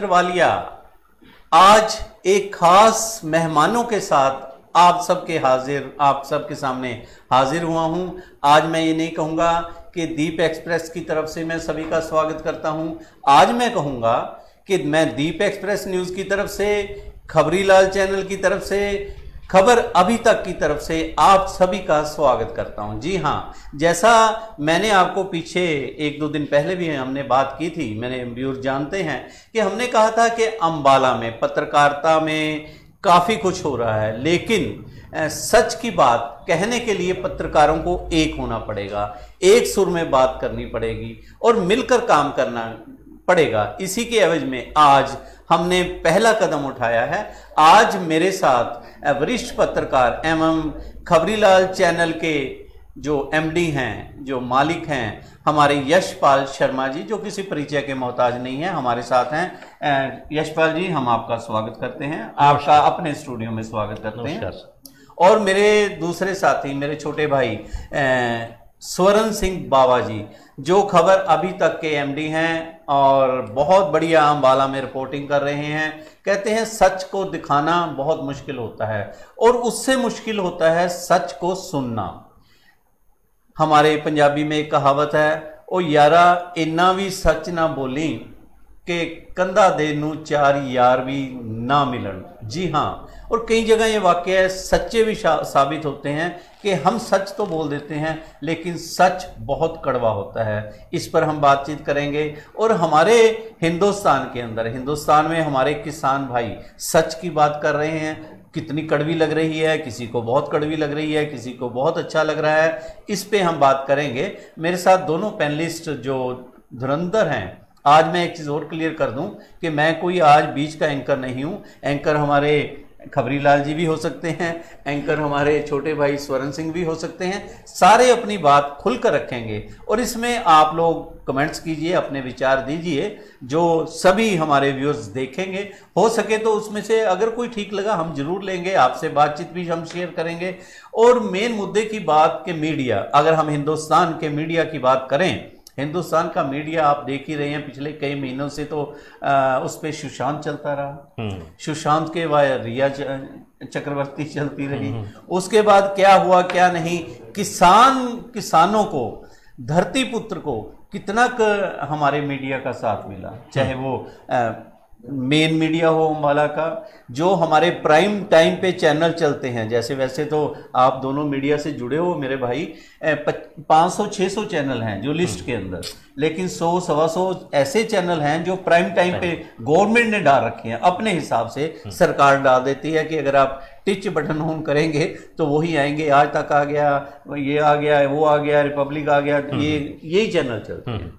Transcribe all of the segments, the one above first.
वालिया आज एक खास मेहमानों के साथ आप सबके सामने हाजिर हुआ हूं। आज मैं ये नहीं कहूंगा कि दीप एक्सप्रेस की तरफ से मैं सभी का स्वागत करता हूं। आज मैं कहूंगा कि मैं दीप एक्सप्रेस न्यूज़ की तरफ से, खबरीलाल चैनल की तरफ से, खबर अभी तक की तरफ से आप सभी का स्वागत करता हूं। जी हाँ, जैसा मैंने आपको पीछे 1-2 दिन पहले भी हमने बात की थी, मेरे व्यूअर्स जानते हैं कि हमने कहा था कि अंबाला में पत्रकारिता में काफ़ी कुछ हो रहा है, लेकिन सच की बात कहने के लिए पत्रकारों को एक होना पड़ेगा, एक सुर में बात करनी पड़ेगी और मिलकर काम करना पड़ेगा। इसी के एवज में आज हमने पहला कदम उठाया है। आज मेरे साथ वरिष्ठ पत्रकार एवं खबरीलाल चैनल के जो एमडी हैं, जो मालिक हैं, हमारे यशपाल शर्मा जी, जो किसी परिचय के मोहताज नहीं है, हमारे साथ हैं। यशपाल जी, हम आपका स्वागत करते हैं, आपका अपने स्टूडियो में स्वागत करते हैं। और मेरे दूसरे साथी, मेरे छोटे भाई स्वरण सिंह बाबा जी, जो खबर अभी तक के एमडी हैं और बहुत बढ़िया अंबाला में रिपोर्टिंग कर रहे हैं। कहते हैं सच को दिखाना बहुत मुश्किल होता है और उससे मुश्किल होता है सच को सुनना। हमारे पंजाबी में एक कहावत है, ओ यारा इन्ना भी सच ना बोली कि कंधा दे नू 4 यार भी ना मिलन। जी हाँ, और कई जगह ये वाकया सच्चे भी साबित होते हैं कि हम सच तो बोल देते हैं लेकिन सच बहुत कड़वा होता है। इस पर हम बातचीत करेंगे। और हमारे हिंदुस्तान के अंदर, हिंदुस्तान में हमारे किसान भाई सच की बात कर रहे हैं। कितनी कड़वी लग रही है, किसी को बहुत कड़वी लग रही है, किसी को बहुत अच्छा लग रहा है, इस पे हम बात करेंगे। मेरे साथ दोनों पैनलिस्ट जो धुरंधर हैं। आज मैं एक चीज़ और क्लियर कर दूं कि मैं कोई आज बीच का एंकर नहीं हूं। एंकर हमारे खबरीलाल जी भी हो सकते हैं, एंकर हमारे छोटे भाई स्वरण सिंह भी हो सकते हैं। सारे अपनी बात खुलकर रखेंगे और इसमें आप लोग कमेंट्स कीजिए, अपने विचार दीजिए, जो सभी हमारे व्यूअर्स देखेंगे। हो सके तो उसमें से अगर कोई ठीक लगा हम जरूर लेंगे, आपसे बातचीत भी हम शेयर करेंगे। और मेन मुद्दे की बात के मीडिया, अगर हम हिंदुस्तान के मीडिया की बात करें, हिंदुस्तान का मीडिया आप देख ही रहे हैं, पिछले कई महीनों से तो उस पर सुशांत चलता रहा, सुशांत के बाद रिया चक्रवर्ती चलती रही, उसके बाद क्या हुआ क्या नहीं, किसानों को, धरती पुत्र को कितना हमारे मीडिया का साथ मिला, चाहे वो मेन मीडिया हो अंबाला का, जो हमारे प्राइम टाइम पे चैनल चलते हैं। जैसे वैसे तो आप दोनों मीडिया से जुड़े हो मेरे भाई, 500-600 चैनल हैं जो लिस्ट के अंदर, लेकिन 100-125 ऐसे चैनल हैं जो प्राइम टाइम पे गवर्नमेंट ने डाल रखे हैं। अपने हिसाब से सरकार डाल देती है कि अगर आप टिच बटन ऑन करेंगे तो वही आएंगे। आज तक आ गया, ये आ गया, वो आ गया, रिपब्लिक आ गया, यही चैनल चलते हैं।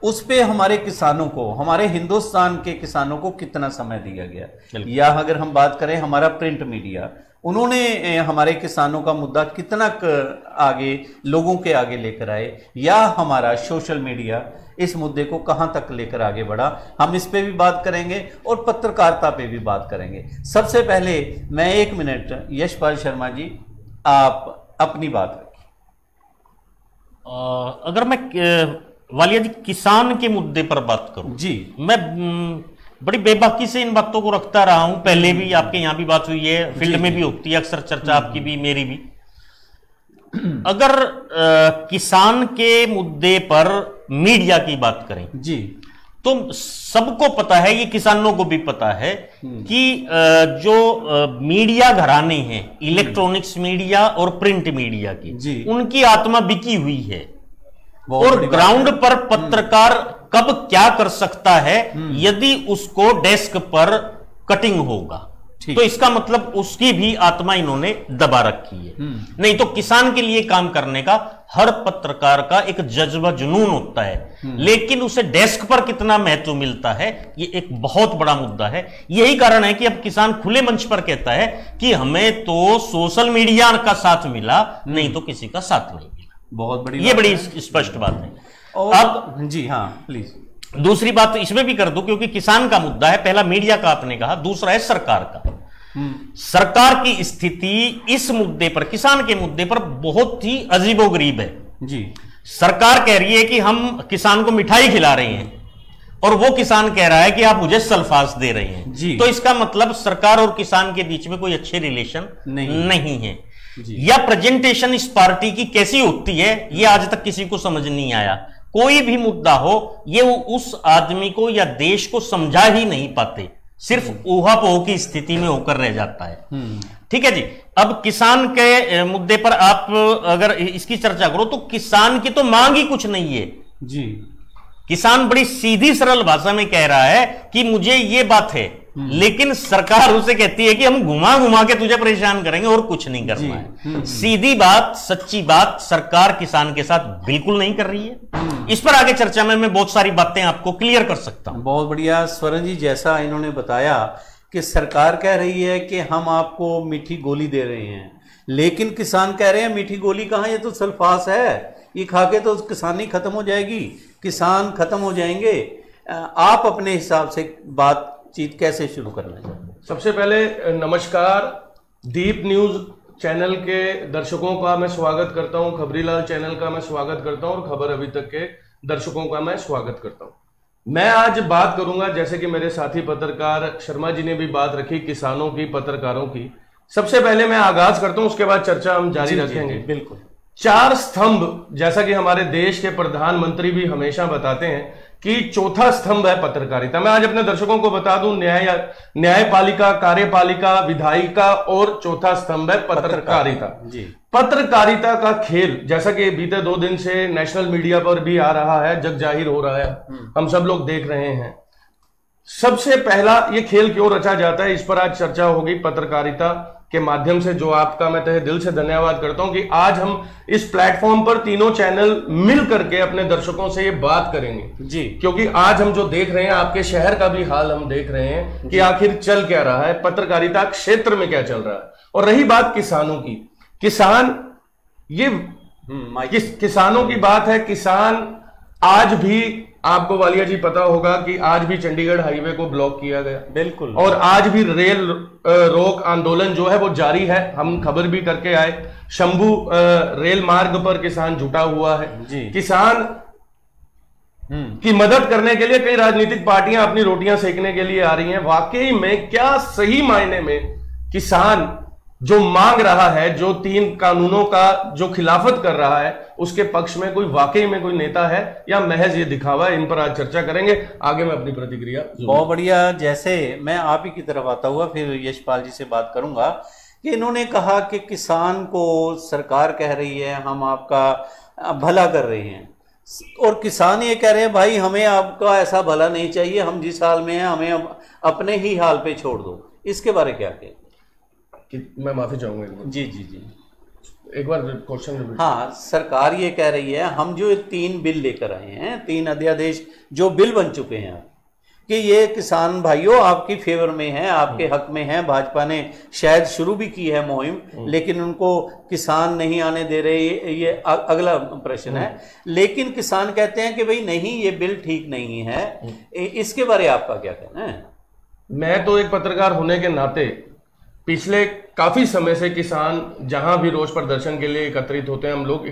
उस पे हमारे किसानों को, हमारे हिंदुस्तान के किसानों को कितना समय दिया गया। या अगर हम बात करें हमारा प्रिंट मीडिया, उन्होंने हमारे किसानों का मुद्दा कितना आगे लोगों के आगे लेकर आए, या हमारा सोशल मीडिया इस मुद्दे को कहां तक लेकर आगे बढ़ा, हम इस पे भी बात करेंगे और पत्रकारिता पे भी बात करेंगे। सबसे पहले मैं 1 मिनट, यशपाल शर्मा जी आप अपनी बात रखिए। अगर मैं वालिया जी किसान के मुद्दे पर बात करूं जी, मैं बड़ी बेबाकी से इन बातों को रखता रहा हूं। पहले भी आपके यहाँ भी बात हुई है, फील्ड में भी होती है अक्सर चर्चा, आपकी भी मेरी भी। अगर किसान के मुद्दे पर मीडिया की बात करें जी, तो सबको पता है, ये किसानों को भी पता है कि जो मीडिया घराने हैं, इलेक्ट्रॉनिक्स मीडिया और प्रिंट मीडिया की, उनकी आत्मा बिकी हुई है। और ग्राउंड पर पत्रकार कब क्या कर सकता है यदि उसको डेस्क पर कटिंग होगा, तो इसका मतलब उसकी भी आत्मा इन्होंने दबा रखी है। नहीं तो किसान के लिए काम करने का हर पत्रकार का एक जज्बा, जुनून होता है, लेकिन उसे डेस्क पर कितना महत्व मिलता है, ये एक बहुत बड़ा मुद्दा है। यही कारण है कि अब किसान खुले मंच पर कहता है कि हमें तो सोशल मीडिया का साथ मिला, नहीं तो किसी का साथ नहीं मिला। बहुत बड़ी, ये बड़ी स्पष्ट बात है। और अब जी हाँ प्लीज दूसरी बात इसमें भी कर दूं, क्योंकि किसान का मुद्दा है, पहला मीडिया का आपने कहा, दूसरा है सरकार का। सरकार की स्थिति इस मुद्दे पर, किसान के मुद्दे पर बहुत ही अजीबोगरीब है जी। सरकार कह रही है कि हम किसान को मिठाई खिला रहे हैं, और वो किसान कह रहा है कि आप मुझे सल्फास दे रहे हैं जी। तो इसका मतलब सरकार और किसान के बीच में कोई अच्छे रिलेशन नहीं है जी। या प्रेजेंटेशन इस पार्टी की कैसी होती है ये आज तक किसी को समझ नहीं आया। कोई भी मुद्दा हो ये उस आदमी को या देश को समझा ही नहीं पाते, सिर्फ ऊहापोह की स्थिति में होकर रह जाता है। ठीक है जी। अब किसान के मुद्दे पर आप अगर इसकी चर्चा करो तो किसान की तो मांग ही कुछ नहीं है जी। किसान बड़ी सीधी सरल भाषा में कह रहा है कि मुझे ये बात है, लेकिन सरकार उसे कहती है कि हम घुमा घुमा के तुझे परेशान करेंगे और कुछ नहीं करना है। सीधी बात, सच्ची बात सरकार किसान के साथ बिल्कुल नहीं कर रही है। इस पर आगे चर्चा में मैं बहुत सारी बातें आपको क्लियर कर सकता हूं। बहुत बढ़िया स्वर्ण जी, जैसा इन्होंने बताया कि सरकार कह रही है कि हम आपको मीठी गोली दे रहे हैं, लेकिन किसान कह रहे हैं मीठी गोली कहां, ये तो सल्फास है, ये खा के तो किसानी खत्म हो जाएगी, किसान खत्म हो जाएंगे। आप अपने हिसाब से बातचीत कैसे शुरू करना चाहते हैं? सबसे पहले नमस्कार, दीप न्यूज चैनल के दर्शकों का मैं स्वागत करता हूं, खबरीलाल चैनल का मैं स्वागत करता हूं और खबर अभी तक के दर्शकों का मैं स्वागत करता हूं। मैं आज बात करूंगा, जैसे कि मेरे साथी पत्रकार शर्मा जी ने भी बात रखी, किसानों की, पत्रकारों की। सबसे पहले मैं आगाज करता हूं, उसके बाद चर्चा हम जारी रखेंगे। बिल्कुल। 4 स्तंभ, जैसा कि हमारे देश के प्रधानमंत्री भी हमेशा बताते हैं कि चौथा स्तंभ है पत्रकारिता। मैं आज अपने दर्शकों को बता दूं, न्यायपालिका, कार्यपालिका, विधायिका और चौथा स्तंभ है पत्रकारिता। पत्रकारिता का खेल, जैसा कि बीते 2 दिन से नेशनल मीडिया पर भी आ रहा है, जग जाहिर हो रहा है, हम सब लोग देख रहे हैं। सबसे पहला ये खेल क्यों रचा जाता है, इस पर आज चर्चा होगी पत्रकारिता के माध्यम से, जो आपका मैं तहे दिल से धन्यवाद करता हूं कि आज हम इस प्लेटफॉर्म पर तीनों चैनल मिल करके अपने दर्शकों से ये बात करेंगे जी। क्योंकि आज हम जो देख रहे हैं, आपके शहर का भी हाल हम देख रहे हैं कि आखिर चल क्या रहा है, पत्रकारिता क्षेत्र में क्या चल रहा है। और रही बात किसानों की, किसान ये किसानों की बात है। किसान आज भी, आपको वालिया जी पता होगा कि आज भी चंडीगढ़ हाईवे को ब्लॉक किया गया, बिल्कुल, और आज भी रेल रोक आंदोलन जो है वो जारी है। हम खबर भी करके आए, शंभू रेल मार्ग पर किसान जुटा हुआ है जी। किसान की मदद करने के लिए कई राजनीतिक पार्टियां अपनी रोटियां सेकने के लिए आ रही हैं। वाकई में क्या सही मायने में किसान जो मांग रहा है, जो 3 कानूनों का जो खिलाफत कर रहा है, उसके पक्ष में कोई वाकई में कोई नेता है या महज ये दिखावा है? इन पर आज चर्चा करेंगे। आगे मैं अपनी प्रतिक्रिया। बहुत बढ़िया। जैसे मैं आप ही की तरफ आता हुआ फिर यशपाल जी से बात करूंगा कि इन्होंने कहा कि किसान को सरकार कह रही है हम आपका भला कर रहे हैं, और किसान ये कह रहे हैं भाई हमें आपका ऐसा भला नहीं चाहिए, हम जिस हाल में हैं हमें अपने ही हाल पे छोड़ दो। इसके बारे क्या कहें? मैं माफी चाहूंगा जी जी जी, एक बार क्वेश्चन। हाँ, सरकार ये कह रही है हम जो 3 बिल लेकर आए हैं, 3 अध्यादेश जो बिल बन चुके हैं कि ये किसान भाइयों आपकी फेवर में है, आपके हक में है। भाजपा ने शायद शुरू भी की है मुहिम, लेकिन उनको किसान नहीं आने दे रहे, ये अगला प्रश्न है। लेकिन किसान कहते हैं कि भाई नहीं, ये बिल ठीक नहीं है। इसके बारे आपका क्या कहना है? मैं तो एक पत्रकार होने के नाते पिछले काफी समय से किसान जहां भी रोष प्रदर्शन के लिए एकत्रित होते हैं, हम लोग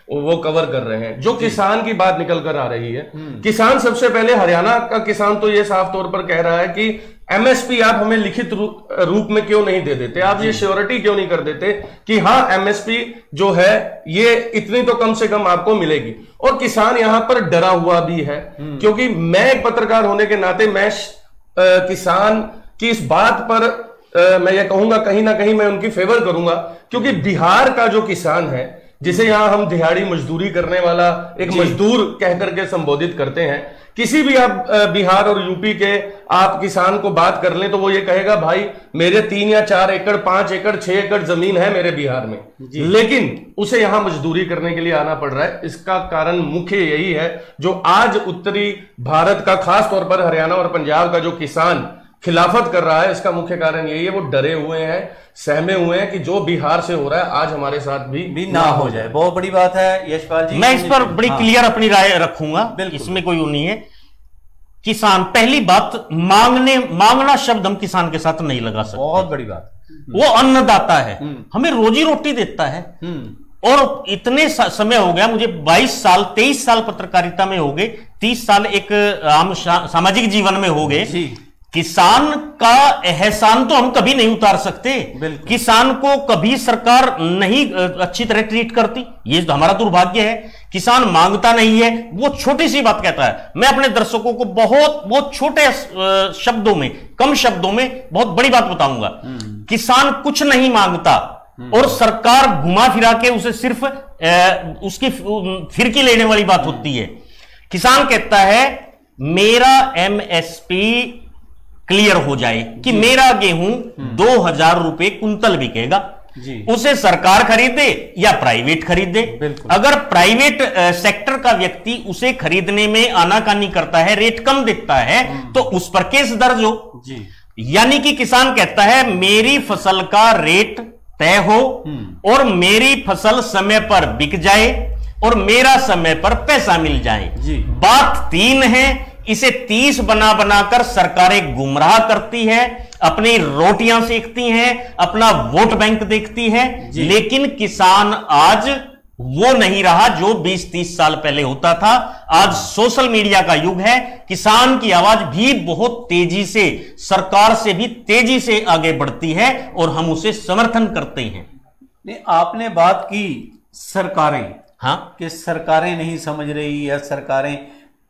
वो कवर कर रहे हैं। जो किसान की बात निकल कर आ रही है, किसान सबसे पहले, हरियाणा का किसान तो ये साफ तौर पर कह रहा है कि एमएसपी आप हमें लिखित रूप में क्यों नहीं दे देते, आप ये श्योरिटी क्यों नहीं कर देते कि हाँ एमएसपी जो है ये इतनी तो कम से कम आपको मिलेगी। और किसान यहां पर डरा हुआ भी है, क्योंकि मैं एक पत्रकार होने के नाते मैं किसान की इस बात पर मैं ये कहूंगा कहीं ना कहीं मैं उनकी फेवर करूंगा, क्योंकि बिहार का जो किसान है, जिसे यहां हम दिहाड़ी मजदूरी करने वाला एक मजदूर कह करके संबोधित करते हैं, किसी भी आप बिहार और यूपी के आप किसान को बात कर लें तो वो ये कहेगा भाई मेरे 3 या 4 एकड़ 5 एकड़ 6 एकड़ जमीन है मेरे बिहार में, लेकिन उसे यहां मजदूरी करने के लिए आना पड़ रहा है। इसका कारण मुख्य यही है, जो आज उत्तरी भारत का, खास तौर पर हरियाणा और पंजाब का जो किसान खिलाफत कर रहा है, इसका मुख्य कारण यही है, वो डरे हुए हैं, सहमे हुए हैं कि जो बिहार से हो रहा है आज हमारे साथ भी ना हो जाए। बहुत बड़ी बात है यशपाल जी। मैं इस पर बड़ी क्लियर अपनी राय रखूंगा, इसमें कोई वो नहीं है। किसान, पहली बात, मांगना शब्द हम किसान के साथ नहीं लगा सकते। बहुत बड़ी बात। वो अन्नदाता है, हमें रोजी रोटी देता है। और इतने समय हो गया मुझे, 22 साल 23 साल पत्रकारिता में हो गए, 30 साल एक आम सामाजिक जीवन में हो गए। किसान का एहसान तो हम कभी नहीं उतार सकते। किसान को कभी सरकार नहीं अच्छी तरह ट्रीट करती, ये हमारा दुर्भाग्य है। किसान मांगता नहीं है, वो छोटी सी बात कहता है। मैं अपने दर्शकों को बहुत छोटे शब्दों में, कम शब्दों में बहुत बड़ी बात बताऊंगा। किसान कुछ नहीं मांगता और सरकार घुमा फिरा के उसे सिर्फ उसकी फिरकी लेने वाली बात होती है। किसान कहता है मेरा एमएसपी क्लियर हो जाए कि मेरा गेहूं 2000 रुपए कुंतल बिकेगा, उसे सरकार खरीदे या प्राइवेट खरीदे। अगर प्राइवेट सेक्टर का व्यक्ति उसे खरीदने में आनाकानी करता है, रेट कम दिखता है, तो उस पर केस दर्ज हो। यानी कि किसान कहता है मेरी फसल का रेट तय हो और मेरी फसल समय पर बिक जाए और मेरा समय पर पैसा मिल जाए। बात 3 है, इसे 30 बना बनाकर सरकारें गुमराह करती है, अपनी रोटियां सेकती हैं, अपना वोट बैंक देखती है। लेकिन किसान आज वो नहीं रहा जो 20-30 साल पहले होता था। आज सोशल मीडिया का युग है, किसान की आवाज भी बहुत तेजी से, सरकार से भी तेजी से आगे बढ़ती है और हम उसे समर्थन करते हैं। नहीं, आपने बात की सरकारें, हाँ, कि सरकारें नहीं समझ रही या सरकारें,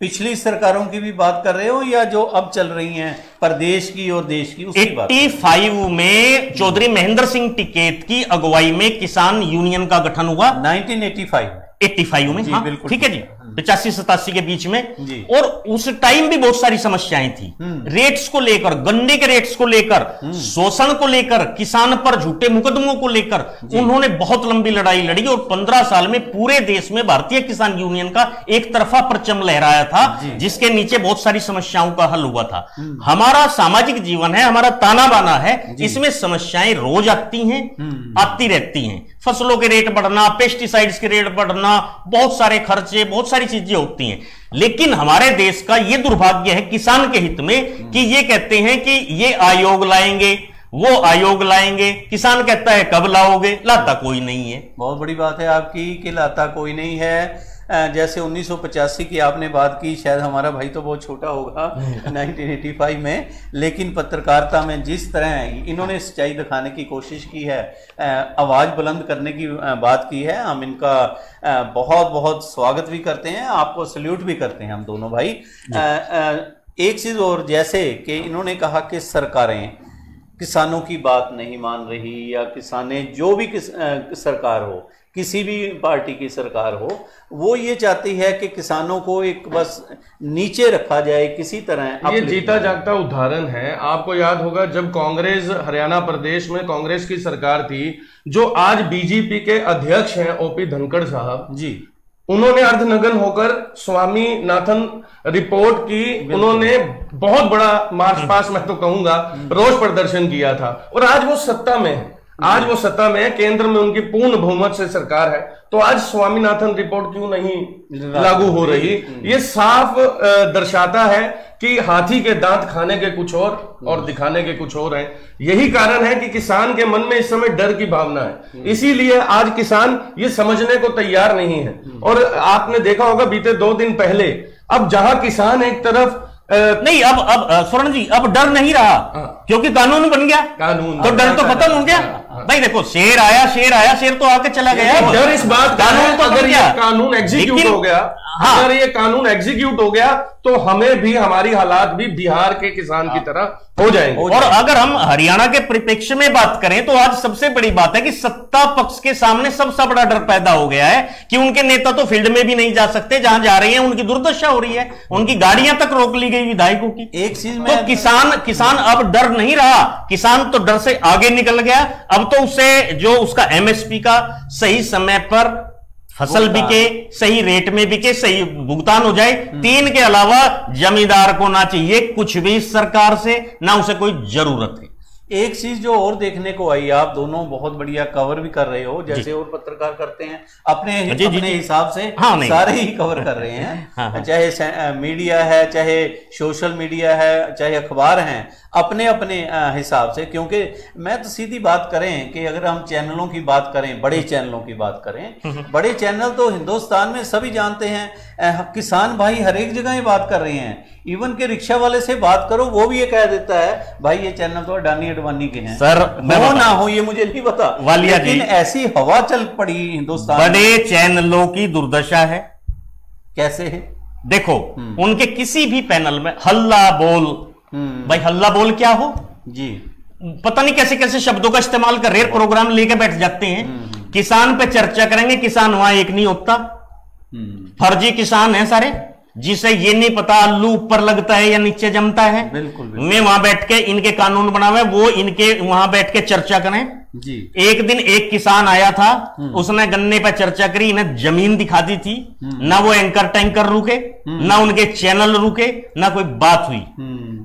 पिछली सरकारों की भी बात कर रहे हो या जो अब चल रही हैं प्रदेश की और देश की, उसकी बात? 85 में चौधरी महेंद्र सिंह टिकैत की अगुवाई में किसान यूनियन का गठन हुआ। 1985 में, हाँ, ठीक है जी, 85-87 के बीच में। और उस टाइम भी बहुत सारी समस्याएं थी, रेट्स को लेकर, गन्ने के रेट्स को लेकर, शोषण को लेकर, किसान पर झूठे मुकदमों को लेकर उन्होंने बहुत लंबी लड़ाई लड़ी और 15 साल में पूरे देश में भारतीय किसान यूनियन का एक तरफा परचम लहराया था, जिसके नीचे बहुत सारी समस्याओं का हल हुआ था। हमारा सामाजिक जीवन है, हमारा ताना बाना है, इसमें समस्याएं रोज आती हैं, आती रहती हैं। फसलों के रेट बढ़ना, पेस्टिसाइड्स के रेट बढ़ना, बहुत सारे खर्चे, बहुत सारी चीजें होती हैं। लेकिन हमारे देश का यह दुर्भाग्य है किसान के हित में कि ये कहते हैं कि ये आयोग लाएंगे, वो आयोग लाएंगे। किसान कहता है कब लाओगे? लाता कोई नहीं है। बहुत बड़ी बात है आपकी कि लाता कोई नहीं है। जैसे 1985 की आपने बात की, शायद हमारा भाई तो बहुत छोटा होगा 1985 में, लेकिन पत्रकारिता में जिस तरह इन्होंने सच्चाई दिखाने की कोशिश की है, आवाज़ बुलंद करने की बात की है, हम इनका बहुत बहुत स्वागत भी करते हैं, आपको सल्यूट भी करते हैं हम दोनों भाई। एक चीज़ और, जैसे कि इन्होंने कहा कि सरकारें किसानों की बात नहीं मान रही, या किसानें जो भी सरकार हो, किसी भी पार्टी की सरकार हो, वो ये चाहती है कि किसानों को एक बस नीचे रखा जाए किसी तरह। ये जीता जागता उदाहरण है। आपको याद होगा जब कांग्रेस हरियाणा प्रदेश में कांग्रेस की सरकार थी, जो आज बीजेपी के अध्यक्ष हैं ओपी धनखड़ साहब जी, उन्होंने अर्धनग्न होकर स्वामीनाथन रिपोर्ट की, उन्होंने बहुत बड़ा मार्च पास्ट, मैं तो कहूंगा रोष प्रदर्शन किया था। और आज वो सत्ता में है, आज वो सत्ता में है, केंद्र में उनकी पूर्ण बहुमत से सरकार है, तो आज स्वामीनाथन रिपोर्ट क्यों नहीं लागू हो रही? ये साफ दर्शाता है कि हाथी के दांत खाने के कुछ और दिखाने के कुछ और हैं। यही कारण है कि किसान के मन में इस समय डर की भावना है, इसीलिए आज किसान ये समझने को तैयार नहीं है। और आपने देखा होगा बीते 2 दिन पहले, अब जहां किसान एक तरफ नहीं, अब स्वर्ण जी, अब डर नहीं रहा, क्योंकि कानून बन गया, तो डर तो खत्म हो गया। भाई देखो, शेर आया, शेर तो आके चला गया। डर इस बात कानून तो अगर ये कानून एग्जीक्यूट हो गया, अगर ये कानून एग्जीक्यूट हो गया, तो हमें भी, हमारी हालात भी बिहार के किसान की तरह हो जाएंगे। और अगर हम हरियाणा के परिप्रेक्ष्य में बात करें, तो आज सबसे बड़ी बात है कि सत्ता पक्ष के सामने सबसे बड़ा डर पैदा हो गया है कि उनके नेता तो फील्ड में भी नहीं जा सकते, जहां जा रहे हैं उनकी दुर्दशा हो रही है, उनकी गाड़ियां तक रोक ली गई विधायकों की। एक चीज में तो किसान अब डर नहीं रहा, किसान तो डर से आगे निकल गया। अब तो उसे जो उसका एमएसपी का सही समय पर फसल बिके, सही रेट में बिके, सही भुगतान हो जाए, 3 के अलावा जमींदार को ना चाहिए कुछ भी सरकार से, ना उसे कोई जरूरत है। एक चीज जो और देखने को आई, आप दोनों बहुत बढ़िया कवर भी कर रहे हो, जैसे और पत्रकार करते हैं अपने हिसाब से। सारे ही कवर कर रहे हैं। चाहे मीडिया है, चाहे सोशल मीडिया है, चाहे अखबार हैं, अपने अपने हिसाब से। क्योंकि मैं तो सीधी बात करें कि अगर हम चैनलों की बात करें, बड़े चैनलों की बात करें, बड़े चैनल तो हिंदुस्तान में सभी जानते हैं। किसान भाई हर एक जगह ही बात कर रहे हैं। इवन के रिक्शा वाले से बात करो, वो भी ये कह देता है भाई ये चैनल तो अडानी अडवाणी के हैं। सर वो ना हो ये मुझे नहीं पता, वालिया लेकिन ऐसी हवा चल पड़ी हिंदुस्तान। बड़े चैनलों की दुर्दशा है। कैसे है? देखो, उनके किसी भी पैनल में हल्ला बोल, भाई हल्ला बोल क्या हो जी, पता नहीं कैसे कैसे शब्दों का इस्तेमाल कर रहे, प्रोग्राम लेके बैठ जाते हैं। किसान पे चर्चा करेंगे, किसान वहां एक नहीं होता, फर्जी किसान है सारे, जिसे ये नहीं पता आलू ऊपर लगता है या नीचे जमता है। बिल्कुल। मैं वहां बैठ के इनके कानून बनावे, वो इनके वहां बैठ के चर्चा करें जी। एक दिन एक किसान आया था, उसने गन्ने पर चर्चा करी, इन्हें जमीन दिखा दी थी, ना वो एंकर टैंकर रुके, ना उनके चैनल रुके, ना कोई बात हुई।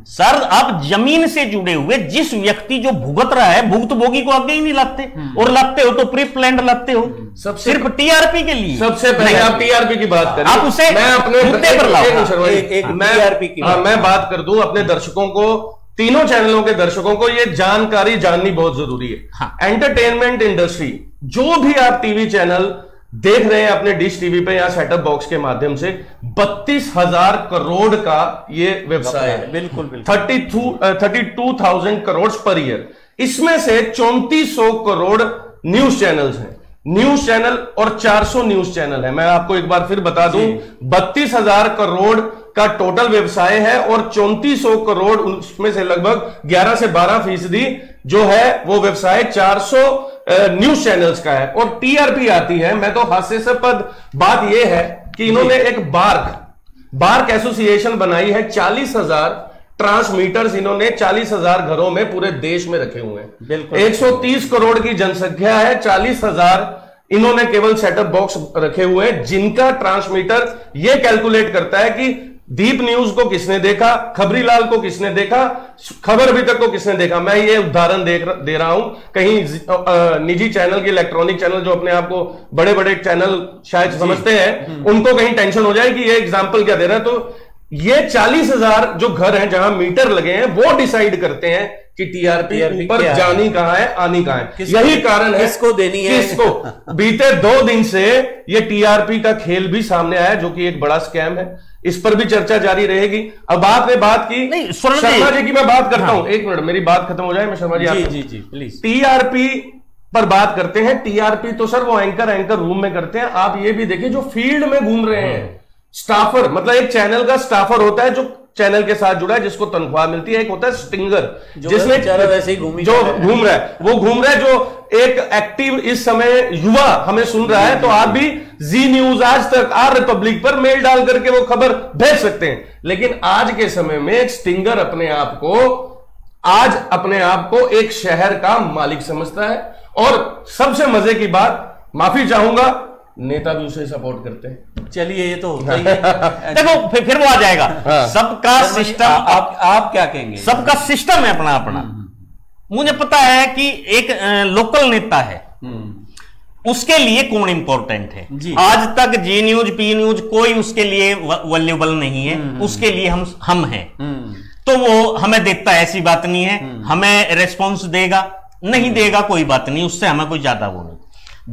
सर अब जमीन से जुड़े हुए जिस व्यक्ति जो भुगत रहा है, भुगतभोगी को आगे ही नहीं लाते, और लाते हो तो प्री प्लान्ड लाते हो, सिर्फ टीआरपी के लिए। सबसे पहले आप टीआरपी की बात करें, आप उसे मैं अपने मुद्दे पर लाओ। टीआरपी की मैं बात कर दूं अपने दर्शकों को, तीनों चैनलों के दर्शकों को ये जानकारी जाननी बहुत जरूरी है। एंटरटेनमेंट इंडस्ट्री, जो भी आप टीवी चैनल देख रहे हैं अपने डिश टीवी पे या सेटअप बॉक्स के माध्यम से, 32,000 करोड़ का ये व्यवसाय है। बिल्कुल 32,000 करोड़ पर ईयर। इसमें से 3400 करोड़ न्यूज चैनल्स हैं, न्यूज चैनल, और 400 न्यूज चैनल है। मैं आपको एक बार फिर बता दूं, 32,000 करोड़ का टोटल व्यवसाय है, और 3400 करोड़, उसमें से लगभग 11 से 12% जो है वो व्यवसाय 400 न्यूज चैनल्स का है। और टीआरपी आती है, मैं तो हास्यास्पद बात यह है कि इन्होंने एक बार्क एसोसिएशन बनाई है। 40,000 ट्रांसमीटर्स इन्होंने 40,000 घरों में पूरे देश में रखे हुए हैं। 130 करोड़ की जनसंख्या है, 40,000 इन्होंने केवल सेटअप बॉक्स रखे हुए हैं, जिनका ट्रांसमीटर यह कैलकुलेट करता है कि दीप न्यूज को किसने देखा, खबरीलाल को किसने देखा, खबर अभी तक को किसने देखा। मैं ये उदाहरण दे रहा हूं, कहीं निजी चैनल के, इलेक्ट्रॉनिक चैनल जो अपने आप को बड़े बड़े चैनल शायद समझते हैं, उनको कहीं टेंशन हो जाए कि ये एग्जाम्पल क्या दे रहा है। तो ये 40,000 जो घर हैं जहां मीटर लगे हैं, वो डिसाइड करते हैं कि टीआरपी ऊपर जानी कहां है, आनी कहां है। यही कारण है किसको देनी है, किसको। बीते 2 दिन से ये टीआरपी का खेल भी सामने आया, जो कि एक बड़ा स्कैम है। इस पर भी चर्चा जारी रहेगी। अब आपने बात की शर्मा जी की, मैं बात करता हूं, एक मिनट मेरी बात खत्म हो जाए, मैं शर्मा जी जी प्लीज। टीआरपी पर बात करते हैं। टीआरपी तो सर वो एंकर रूम में करते हैं। आप ये भी देखिए जो फील्ड में घूम रहे हैं, स्टाफर, मतलब एक चैनल का स्टाफर होता है जो चैनल के साथ जुड़ा है, जिसको तनख्वाह मिलती है। एक होता है स्टिंगर, जिसमें वैसे ही जो घूम रहा है, वो घूम रहा है, जो एक एक्टिव इस समय युवा हमें सुन रहा है, तो आप भी जी न्यूज, आज तक, आर रिपब्लिक पर मेल डाल करके वो खबर भेज सकते हैं। लेकिन आज के समय में एक स्टिंगर अपने आप को एक शहर का मालिक समझता है। और सबसे मजे की बात, माफी चाहूंगा, नेता भी उसे सपोर्ट करते हैं। चलिए ये तो होता ही है। देखो फिर वो आ जाएगा। सबका सिस्टम, आप क्या कहेंगे? सबका सिस्टम है अपना अपना। मुझे पता है कि एक लोकल नेता है, उसके लिए कौन इंपॉर्टेंट है। आज तक जी न्यूज, पी न्यूज कोई उसके लिए वैल्यूएबल नहीं है, उसके लिए हम हैं। तो वो हमें देता है, ऐसी बात नहीं है। हमें रेस्पॉन्स देगा, नहीं देगा कोई बात नहीं, उससे हमें कोई ज्यादा वो नहीं।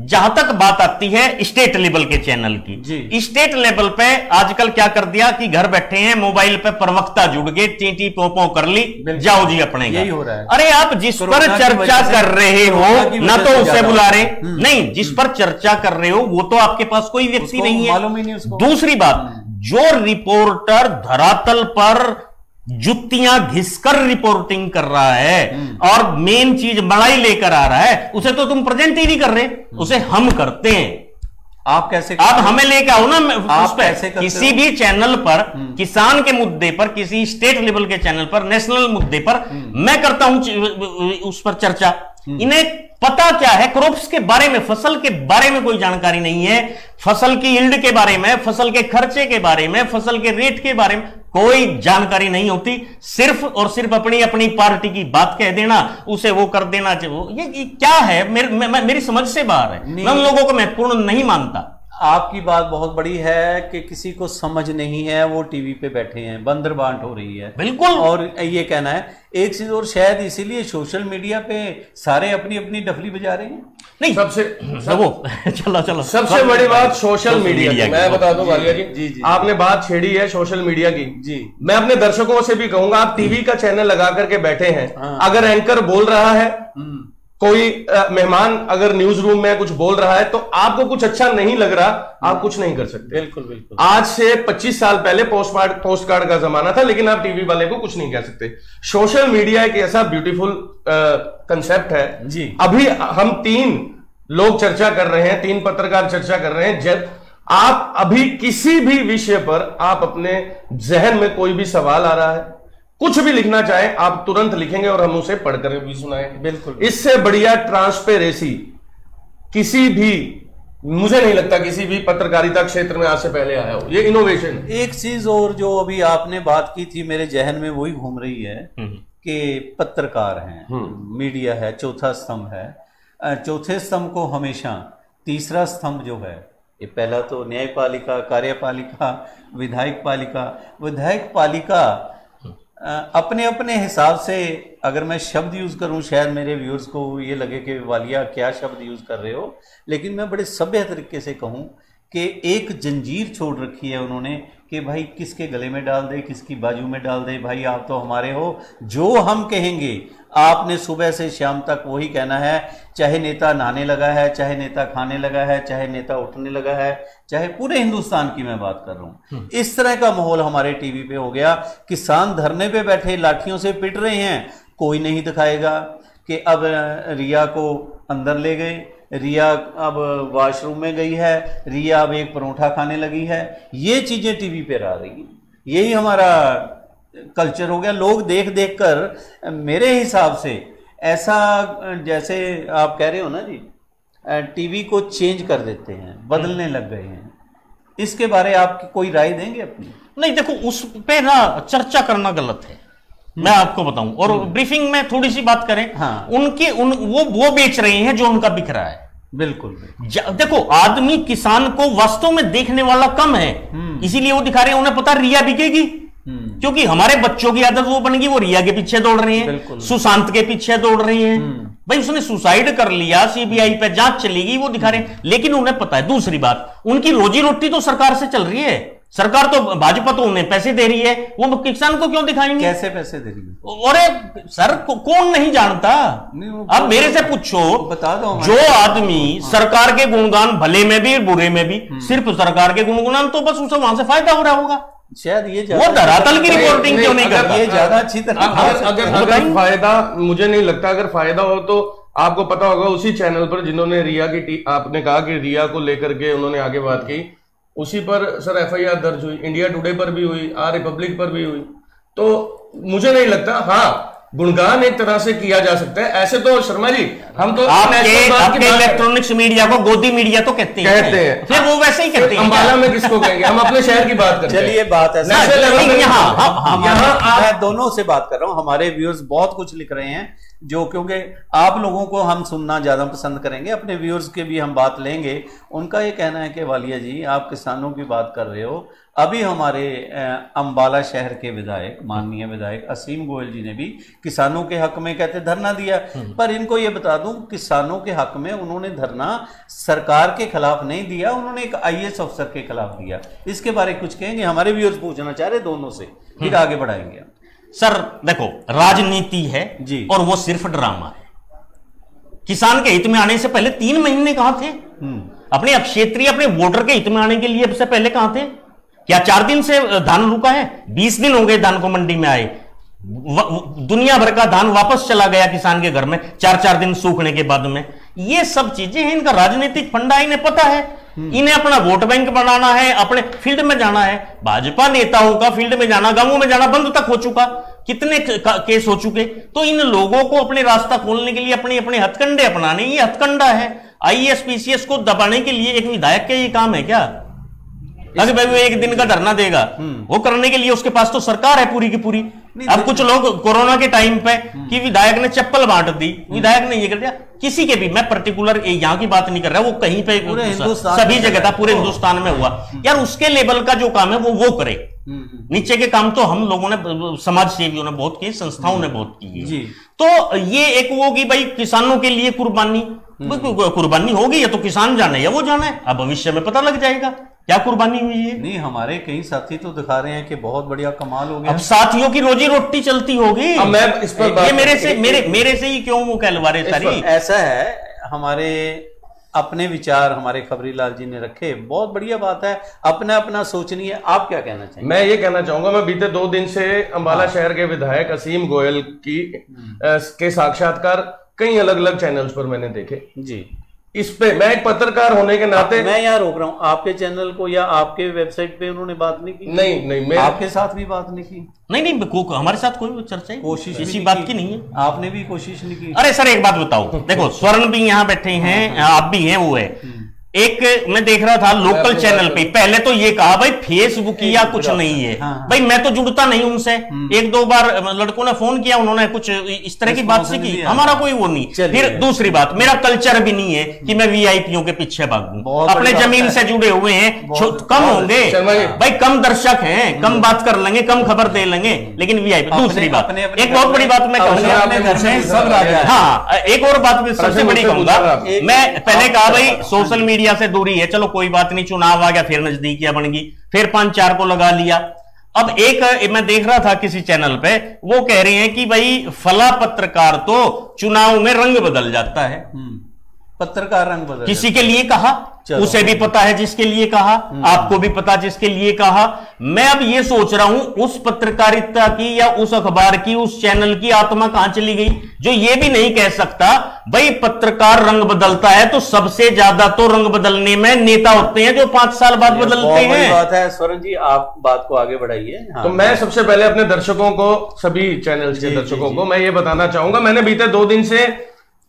जहां तक बात आती है स्टेट लेवल के चैनल की, स्टेट लेवल पे आजकल क्या कर दिया कि घर बैठे हैं, मोबाइल पे प्रवक्ता जुड़ गए, टी पों कर ली, जाओ जी अपने यही हो रहा है। अरे आप जिस पर चर्चा कर रहे हो ना तो उसे बुला रहे, नहीं, जिस पर चर्चा कर रहे हो वो तो आपके पास कोई व्यक्ति नहीं है। दूसरी बात, जो रिपोर्टर धरातल पर जुत्तियां घिसकर रिपोर्टिंग कर रहा है और मेन चीज बड़ाई लेकर आ रहा है, उसे तो तुम प्रेजेंट ही नहीं कर रहे, उसे हम करते हैं। आप कैसे आप हमें लेके आओ ना, आप कैसे किसी भी चैनल पर किसान के मुद्दे पर, किसी स्टेट लेवल के चैनल पर, नेशनल मुद्दे पर मैं करता हूं उस पर चर्चा। इन्हें पता क्या है, क्रॉप्स के बारे में, फसल के बारे में कोई जानकारी नहीं है, फसल की यील्ड के बारे में, फसल के खर्चे के बारे में, फसल के रेट के बारे में कोई जानकारी नहीं होती, सिर्फ और सिर्फ अपनी अपनी पार्टी की बात कह देना, उसे वो कर देना, ये क्या है, मेरी समझ से बाहर है। मैं उन लोगों को महत्वपूर्ण नहीं मानता। आपकी बात बहुत बड़ी है कि किसी को समझ नहीं है, वो टीवी पे बैठे हैं, बंदर बांट हो रही है, बिल्कुल। और ये कहना है एक चीज, और शायद इसीलिए सोशल मीडिया पे सारे अपनी अपनी डफली बजा रहे हैं। नहीं, चलो सबसे बड़ी बात सोशल मीडिया की मैं बता दूं वालिया जी, आपने बात छेड़ी है सोशल मीडिया की जी। मैं अपने दर्शकों से भी कहूंगा, आप टीवी का चैनल लगा करके बैठे हैं, अगर एंकर बोल रहा है, कोई मेहमान अगर न्यूज रूम में कुछ बोल रहा है, तो आपको कुछ अच्छा नहीं लग रहा, आप कुछ नहीं कर सकते। बिल्कुल बिल्कुल। आज से 25 साल पहले पोस्ट कार्ड का जमाना था, लेकिन आप टीवी वाले को कुछ नहीं कह सकते। सोशल मीडिया एक ऐसा ब्यूटीफुल कंसेप्ट है जी। अभी हम 3 लोग चर्चा कर रहे हैं, 3 पत्रकार चर्चा कर रहे हैं। जब आप अभी किसी भी विषय पर आप अपने जहन में कोई भी सवाल आ रहा है, कुछ भी लिखना चाहें, आप तुरंत लिखेंगे और हम उसे पढ़कर भी सुनाएंगे। बिल्कुल। इससे बढ़िया ट्रांसपेरेंसी किसी भी, मुझे नहीं लगता किसी भी पत्रकारिता क्षेत्र में आज से पहले आया हो। ये इनोवेशन। एक चीज और जो अभी आपने बात की थी, मेरे जहन में वही घूम रही है कि पत्रकार हैं, मीडिया है, चौथा स्तंभ है। चौथे स्तंभ को हमेशा तीसरा स्तंभ जो है, ये पहला तो न्यायपालिका, कार्यपालिका, विधायक पालिका। विधायक पालिका अपने अपने हिसाब से, अगर मैं शब्द यूज करूं, शायद मेरे व्यूअर्स को ये लगे कि वालिया क्या शब्द यूज कर रहे हो, लेकिन मैं बड़े सभ्य तरीके से कहूं कि एक जंजीर छोड़ रखी है उन्होंने कि भाई किसके गले में डाल दे, किसकी बाजू में डाल दे, भाई आप तो हमारे हो, जो हम कहेंगे आपने सुबह से शाम तक वही कहना है। चाहे नेता नहाने लगा है, चाहे नेता खाने लगा है, चाहे नेता उठने लगा है, चाहे पूरे हिंदुस्तान की मैं बात कर रहा हूं, इस तरह का माहौल हमारे टीवी पे हो गया। किसान धरने पे बैठे लाठियों से पिट रहे हैं, कोई नहीं दिखाएगा कि अब रिया को अंदर ले गए, रिया अब वॉशरूम में गई है, रिया अब एक परोठा खाने लगी है। ये चीजें टीवी पे आ रही हैं। यही हमारा कल्चर हो गया। लोग देख देख कर मेरे हिसाब से ऐसा, जैसे आप कह रहे हो ना जी, टीवी को चेंज कर देते हैं, बदलने लग गए हैं। इसके बारे आप कोई राय देंगे अपनी? नहीं, देखो उस पे ना चर्चा करना गलत है, मैं आपको बताऊं। और ब्रीफिंग में थोड़ी सी बात करें, हाँ। वो बेच रहे हैं जो उनका बिक रहा है। बिल्कुल। देखो, आदमी किसान को वास्तव में देखने वाला कम है, इसीलिए वो दिखा रहे हैं। उन्हें पता रिया बिकेगी, क्योंकि हमारे बच्चों की आदत वो बनेगी, वो रिया के पीछे दौड़ रहे हैं, सुशांत के पीछे दौड़ रहे हैं। भाई उसने सुसाइड कर लिया, सीबीआई पे जांच चलेगी, वो दिखा रहे हैं। लेकिन उन्हें पता है, दूसरी बात, उनकी रोजी रोटी तो सरकार से चल रही है, सरकार तो भाजपा तो उन्हें पैसे दे रही है, वो किसान को क्यों दिखाएंगे? कैसे पैसे दे रही है? अरे सर, कौन नहीं जानता? अब मेरे से पूछो, बता दो। जो आदमी सरकार के गुणगान, भले में भी बुरे में भी, सिर्फ सरकार के गुणगान, तो बस उसे वहां से फायदा हो रहा होगा। शायद ये वो धरातल की रिपोर्टिंग क्यों नहीं करता? ये ज्यादा अच्छी तरह अगर फायदा, मुझे नहीं लगता अगर फायदा हो तो आपको पता होगा उसी चैनल पर जिन्होंने रिया की, आपने कहा कि रिया को लेकर के उन्होंने आगे बात की, उसी पर सर एफआईआर दर्ज हुई, इंडिया टुडे पर भी हुई, रिपब्लिक पर भी हुई। तो मुझे नहीं लगता, हाँ गुणगान एक तरह से किया जा सकता है। ऐसे तो शर्मा जी, हम तो आपके इलेक्ट्रॉनिक्स मीडिया को गोदी मीडिया तो कहते हैं, फिर वो वैसे ही कहते हैं। अंबाला में किसको कहेंगे? हम अपने शहर की बात करते हैं। चलिए, बात है यहाँ मैं दोनों से बात कर रहा हूँ। हमारे व्यूअर्स बहुत कुछ लिख रहे हैं, जो क्योंकि आप लोगों को हम सुनना ज्यादा पसंद करेंगे, अपने व्यूअर्स के भी हम बात लेंगे। उनका ये कहना है कि वालिया जी, आप किसानों की बात कर रहे हो, अभी हमारे अंबाला शहर के विधायक, माननीय विधायक असीम गोयल जी ने भी किसानों के हक में कहते धरना दिया। पर इनको ये बता दूं, किसानों के हक में उन्होंने धरना सरकार के खिलाफ नहीं दिया, उन्होंने एक आईएएस अफसर के खिलाफ दिया। इसके बारे में कुछ कहेंगे? हमारे व्यूअर्स पूछना चाह रहे दोनों से, फिर आगे बढ़ाएंगे। सर देखो, राजनीति है जी, और वो सिर्फ ड्रामा है। किसान के हित में आने से पहले 3 महीने कहां थे? अपने क्षेत्रीय, अपने वोटर के हित में आने के लिए से पहले कहां थे? क्या 4 दिन से धान रुका है? 20 दिन हो गए धान को मंडी में आए, दुनिया भर का धान वापस चला गया किसान के घर में 4-4 दिन सूखने के बाद में। ये सब चीजें हैं, इनका राजनीतिक फंडा इन्हें पता है। इन्हें अपना वोट बैंक बनाना है, अपने फील्ड में जाना है। भाजपा नेताओं का फील्ड में जाना, गांवों में जाना बंद तक हो चुका, कितने केस हो चुके। तो इन लोगों को अपने रास्ता खोलने के लिए अपने अपने हथकंडे अपनाने, ये हथकंडा है। आईएएस पीसीएस को दबाने के लिए एक विधायक का ये काम है क्या? अगर भाई वो एक दिन का धरना देगा, वो करने के लिए उसके पास तो सरकार है पूरी की पूरी। अब कुछ लोग कोरोना के टाइम पे कि विधायक ने चप्पल बांट दी, विधायक ने ये कर दिया, किसी के भी, मैं पर्टिकुलर यहाँ की बात नहीं कर रहा, वो कहीं पे सभी जगह था, पूरे हिंदुस्तान में हुआ यार। उसके लेवल का जो काम है वो करे, नीचे के काम तो हम लोगों ने, समाज सेवियों ने बहुत किए, संस्थाओं ने बहुत की है। तो ये एक वो कि भाई किसानों के लिए कुर्बानी होगी, या तो किसान जाने या वो जाने, अब भविष्य में पता लग जाएगा क्या कुर्बानी हुई है। नहीं, हमारे कई साथी तो दिखा रहे हैं कि बहुत बढ़िया कमाल हो गया। अब साथियों की रोजी रोटी चलती होगी। अब मैं इस पर ये मेरे से ही क्यों वो कहलवारे सारी। ऐसा है, हमारे अपने विचार हमारे खबरीलाल जी ने रखे, बहुत बढ़िया बात है, अपना अपना सोचनी है। आप क्या कहना चाहेंगे? मैं ये कहना चाहूंगा, मैं बीते 2 दिन से अंबाला शहर के विधायक असीम गोयल के साक्षात्कार कई अलग अलग चैनल्स पर मैंने देखे जी। इस पे मैं एक पत्रकार होने के नाते, मैं यहाँ रोक रहा हूँ, आपके चैनल को या आपके वेबसाइट पे उन्होंने बात नहीं की? नहीं, मैं आपके साथ भी बात नहीं की? नहीं, हमारे साथ कोई चर्चा कोशिश इसी बात की नहीं है। आपने भी कोशिश नहीं की? अरे सर एक बात बताओ, देखो स्वर्ण भी यहाँ बैठे हैं, आप भी हैं, वो है एक, मैं देख रहा था लोकल चैनल पे, पहले तो ये कहा भाई फेसबुक या कुछ नहीं है। भाई मैं तो जुड़ता नहीं उनसे, 1-2 बार लड़कों ने फोन किया, उन्होंने कुछ इस तरह की बात से की, हमारा कोई वो नहीं। फिर दूसरी बात, मेरा कल्चर भी नहीं है कि मैं वीआईपीओं के पीछे भागूं, अपने जमीन से जुड़े हुए हैं, कम होंगे भाई, कम दर्शक हैं, कम बात कर लेंगे, कम खबर दे लेंगे, लेकिन वीआईपी। दूसरी बात, एक बहुत बड़ी बात मैं कहूंगा, हाँ एक और बात सबसे बड़ी कहूंगा, मैं पहले कहा भाई सोशल मीडिया से दूरी है, चलो कोई बात नहीं, चुनाव आ गया, फिर नजदीकियां बन गई, फिर 5-4 को लगा लिया। अब एक मैं देख रहा था किसी चैनल पे, वो कह रहे हैं कि भाई फला पत्रकार तो चुनाव में रंग बदल जाता है। पत्रकार रंग बदल, किसी के लिए कहा, उसे भी पता है जिसके लिए कहा, आपको भी पता जिसके लिए कहा। मैं अब ये सोच रहा हूं उस पत्रकारिता की या उस अखबार की, उस चैनल की आत्मा कहां चली गई, जो ये भी नहीं कह सकता भाई पत्रकार रंग बदलता है तो सबसे ज्यादा तो रंग बदलने में नेता होते हैं जो 5 साल बाद बदलते हैं। बात है स्वर्ण जी, आप बात को आगे बढ़ाइए। तो मैं सबसे पहले अपने दर्शकों को, सभी चैनल्स के दर्शकों को मैं ये बताना चाहूंगा, मैंने बीते 2 दिन से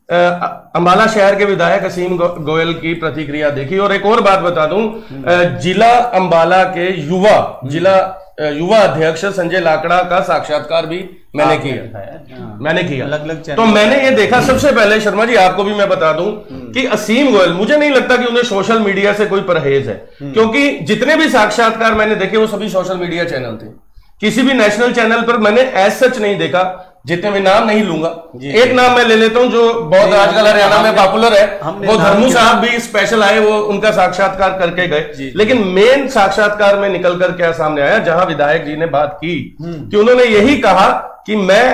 अंबाला शहर के विधायक असीम गोयल की प्रतिक्रिया देखी। और एक और बात बता दूं, जिला अंबाला के जिला युवा अध्यक्ष संजय लाकड़ा का साक्षात्कार भी मैंने किया अलग-अलग। तो मैंने ये देखा, सबसे पहले शर्मा जी आपको भी मैं बता दूं कि असीम गोयल, मुझे नहीं लगता कि उन्हें सोशल मीडिया से कोई परहेज है, क्योंकि जितने भी साक्षात्कार मैंने देखे वो सभी सोशल मीडिया चैनल थे। किसी भी नेशनल चैनल पर मैंने एज सच नहीं देखा, जितने में नाम नहीं लूंगा, एक नाम मैं ले लेता हूं जो बहुत आजकल हरियाणा में पॉपुलर है, वो धर्मू साहब भी स्पेशल आए, वो उनका साक्षात्कार करके गए। लेकिन मेन साक्षात्कार में निकलकर क्या सामने आया, जहां विधायक जी ने बात की कि उन्होंने यही कहा कि मैं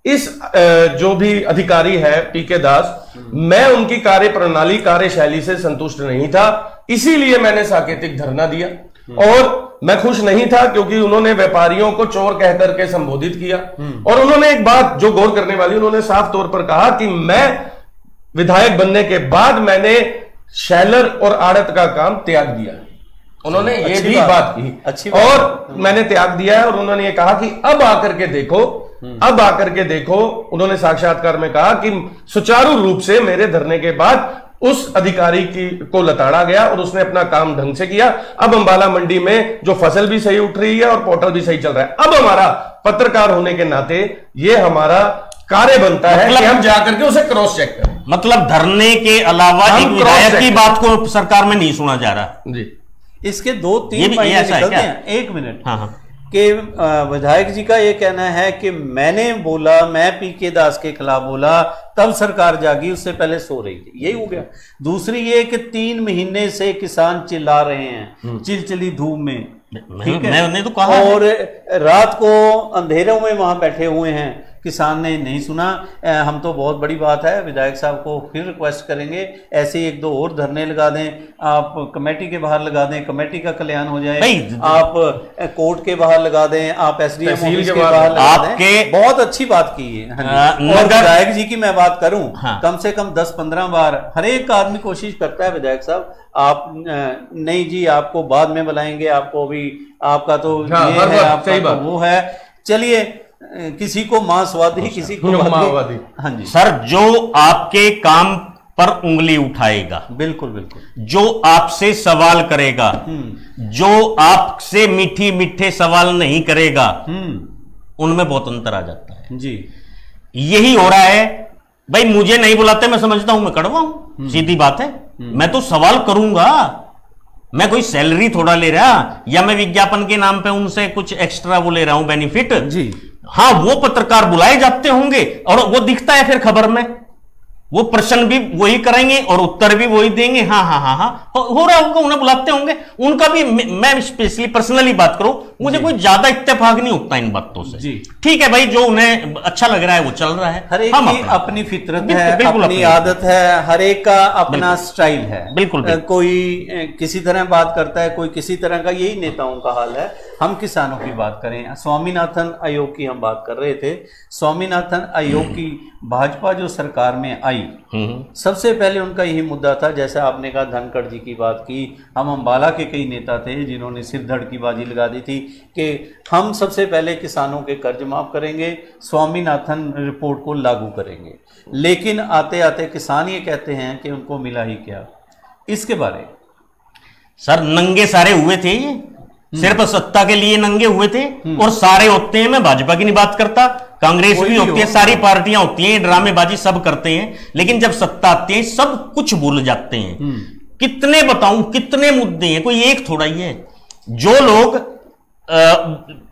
इस जो भी अधिकारी है पीके दास, मैं उनकी कार्य प्रणाली, कार्यशैली से संतुष्ट नहीं था, इसीलिए मैंने साकेतिक धरना दिया। और मैं खुश नहीं था क्योंकि उन्होंने व्यापारियों को चोर कह करके संबोधित किया। और उन्होंने एक बात जो गौर करने वाली, उन्होंने साफ तौर पर कहा कि मैं विधायक बनने के बाद मैंने शैलर और आड़त का काम त्याग दिया। उन्होंने ये भी बात की, अच्छी बात। और मैंने त्याग दिया है। और उन्होंने ये कहा कि अब आकर के देखो, उन्होंने साक्षात्कार में कहा कि सुचारू रूप से मेरे धरने के बाद उस अधिकारी को लताड़ा गया और उसने अपना काम ढंग से किया। अब अंबाला मंडी में जो फसल भी सही उठ रही है और पोर्टल भी सही चल रहा है। अब हमारा पत्रकार होने के नाते ये हमारा कार्य बनता है कि हम जाकर के उसे क्रॉस चेक करें। मतलब धरने के अलावा एक विधायक की बात को सरकार में नहीं सुना जा रहा जी। इसके 2-3 महीने निकलते हैं। 1 मिनट। हाँ। कि विधायक जी का ये कहना है कि मैंने बोला, मैं पीके दास के खिलाफ बोला, तब सरकार जागी, उससे पहले सो रही थी। यही हो गया। दूसरी ये कि 3 महीने से किसान चिल्ला रहे हैं चिलचिली धूप में, ठीक है, मैंने तो कहा, और रात को अंधेरों में वहां बैठे हुए हैं, किसान ने नहीं सुना। हम तो बहुत बड़ी बात है, विधायक साहब को फिर रिक्वेस्ट करेंगे ऐसे 1-2 और धरने लगा दें, आप कमेटी के बाहर लगा दें, कमेटी का कल्याण हो जाए, आप कोर्ट के बाहर लगा दें, आप एसडीएम ऑफिस के बाहर लगा दें। बहुत अच्छी बात की है। और विधायक जी की मैं बात करूं, कम से कम 10-15 बार हर एक आदमी कोशिश करता है, विधायक साहब आप नहीं जी, आपको बाद में बुलाएंगे, आपको भी आपका तो ये है, आपका तो वो है, चलिए किसी को मांसवादी, किसी को माओवादी। हाँ जी सर, जो आपके काम पर उंगली उठाएगा, बिल्कुल बिल्कुल, जो आपसे सवाल करेगा, जो आपसे मीठी मीठे सवाल नहीं करेगा, उनमें बहुत अंतर आ जाता है जी। यही हो रहा है भाई, मुझे नहीं बुलाते, मैं समझता हूं मैं कड़वा हूं, सीधी बात है। मैं तो सवाल करूंगा, मैं कोई सैलरी थोड़ा ले रहा, या मैं विज्ञापन के नाम पे उनसे कुछ एक्स्ट्रा वो ले रहा हूं बेनिफिट जी। हाँ, वो पत्रकार बुलाए जाते होंगे और वो दिखता है फिर खबर में, वो प्रश्न भी वही करेंगे और उत्तर भी वही देंगे। हाँ हाँ हाँ हाँ, हो रहा होगा, उन्हें बुलाते होंगे, उनका भी। मैं स्पेशली पर्सनली बात करूं, मुझे कोई ज्यादा इत्तेफाक नहीं होता इन बातों से जी। ठीक है भाई, जो उन्हें अच्छा लग रहा है वो चल रहा है, हर एक की अपनी फितरत है, अपनी आदत है, हर एक का अपना स्टाइल है। बिल्कुल, कोई किसी तरह बात करता है, कोई किसी तरह का, यही नेताओं का हाल है। हम किसानों की बात करें, स्वामीनाथन आयोग की हम बात कर रहे थे। स्वामीनाथन आयोग की भाजपा जो सरकार में आई, सबसे पहले उनका यही मुद्दा था, जैसे आपने कहा धनखड़ जी की बात की, हम अम्बाला के कई नेता थे जिन्होंने सिर धड़ की बाजी लगा दी थी कि हम सबसे पहले किसानों के कर्ज माफ करेंगे, स्वामीनाथन रिपोर्ट को लागू करेंगे। लेकिन आते आते किसान ये कहते हैं कि उनको मिला ही क्या। इसके बारे सर, नंगे सारे हुए थे ये, सिर्फ सत्ता के लिए नंगे हुए थे, और सारे होते हैं। मैं भाजपा की नहीं बात करता, कांग्रेस भी होती है, सारी पार्टियां होती हैं, ड्रामेबाजी सब करते हैं, लेकिन जब सत्ता आती है सब कुछ भूल जाते हैं। कितने बताऊं, कितने मुद्दे हैं, कोई एक थोड़ा ही है। जो लोग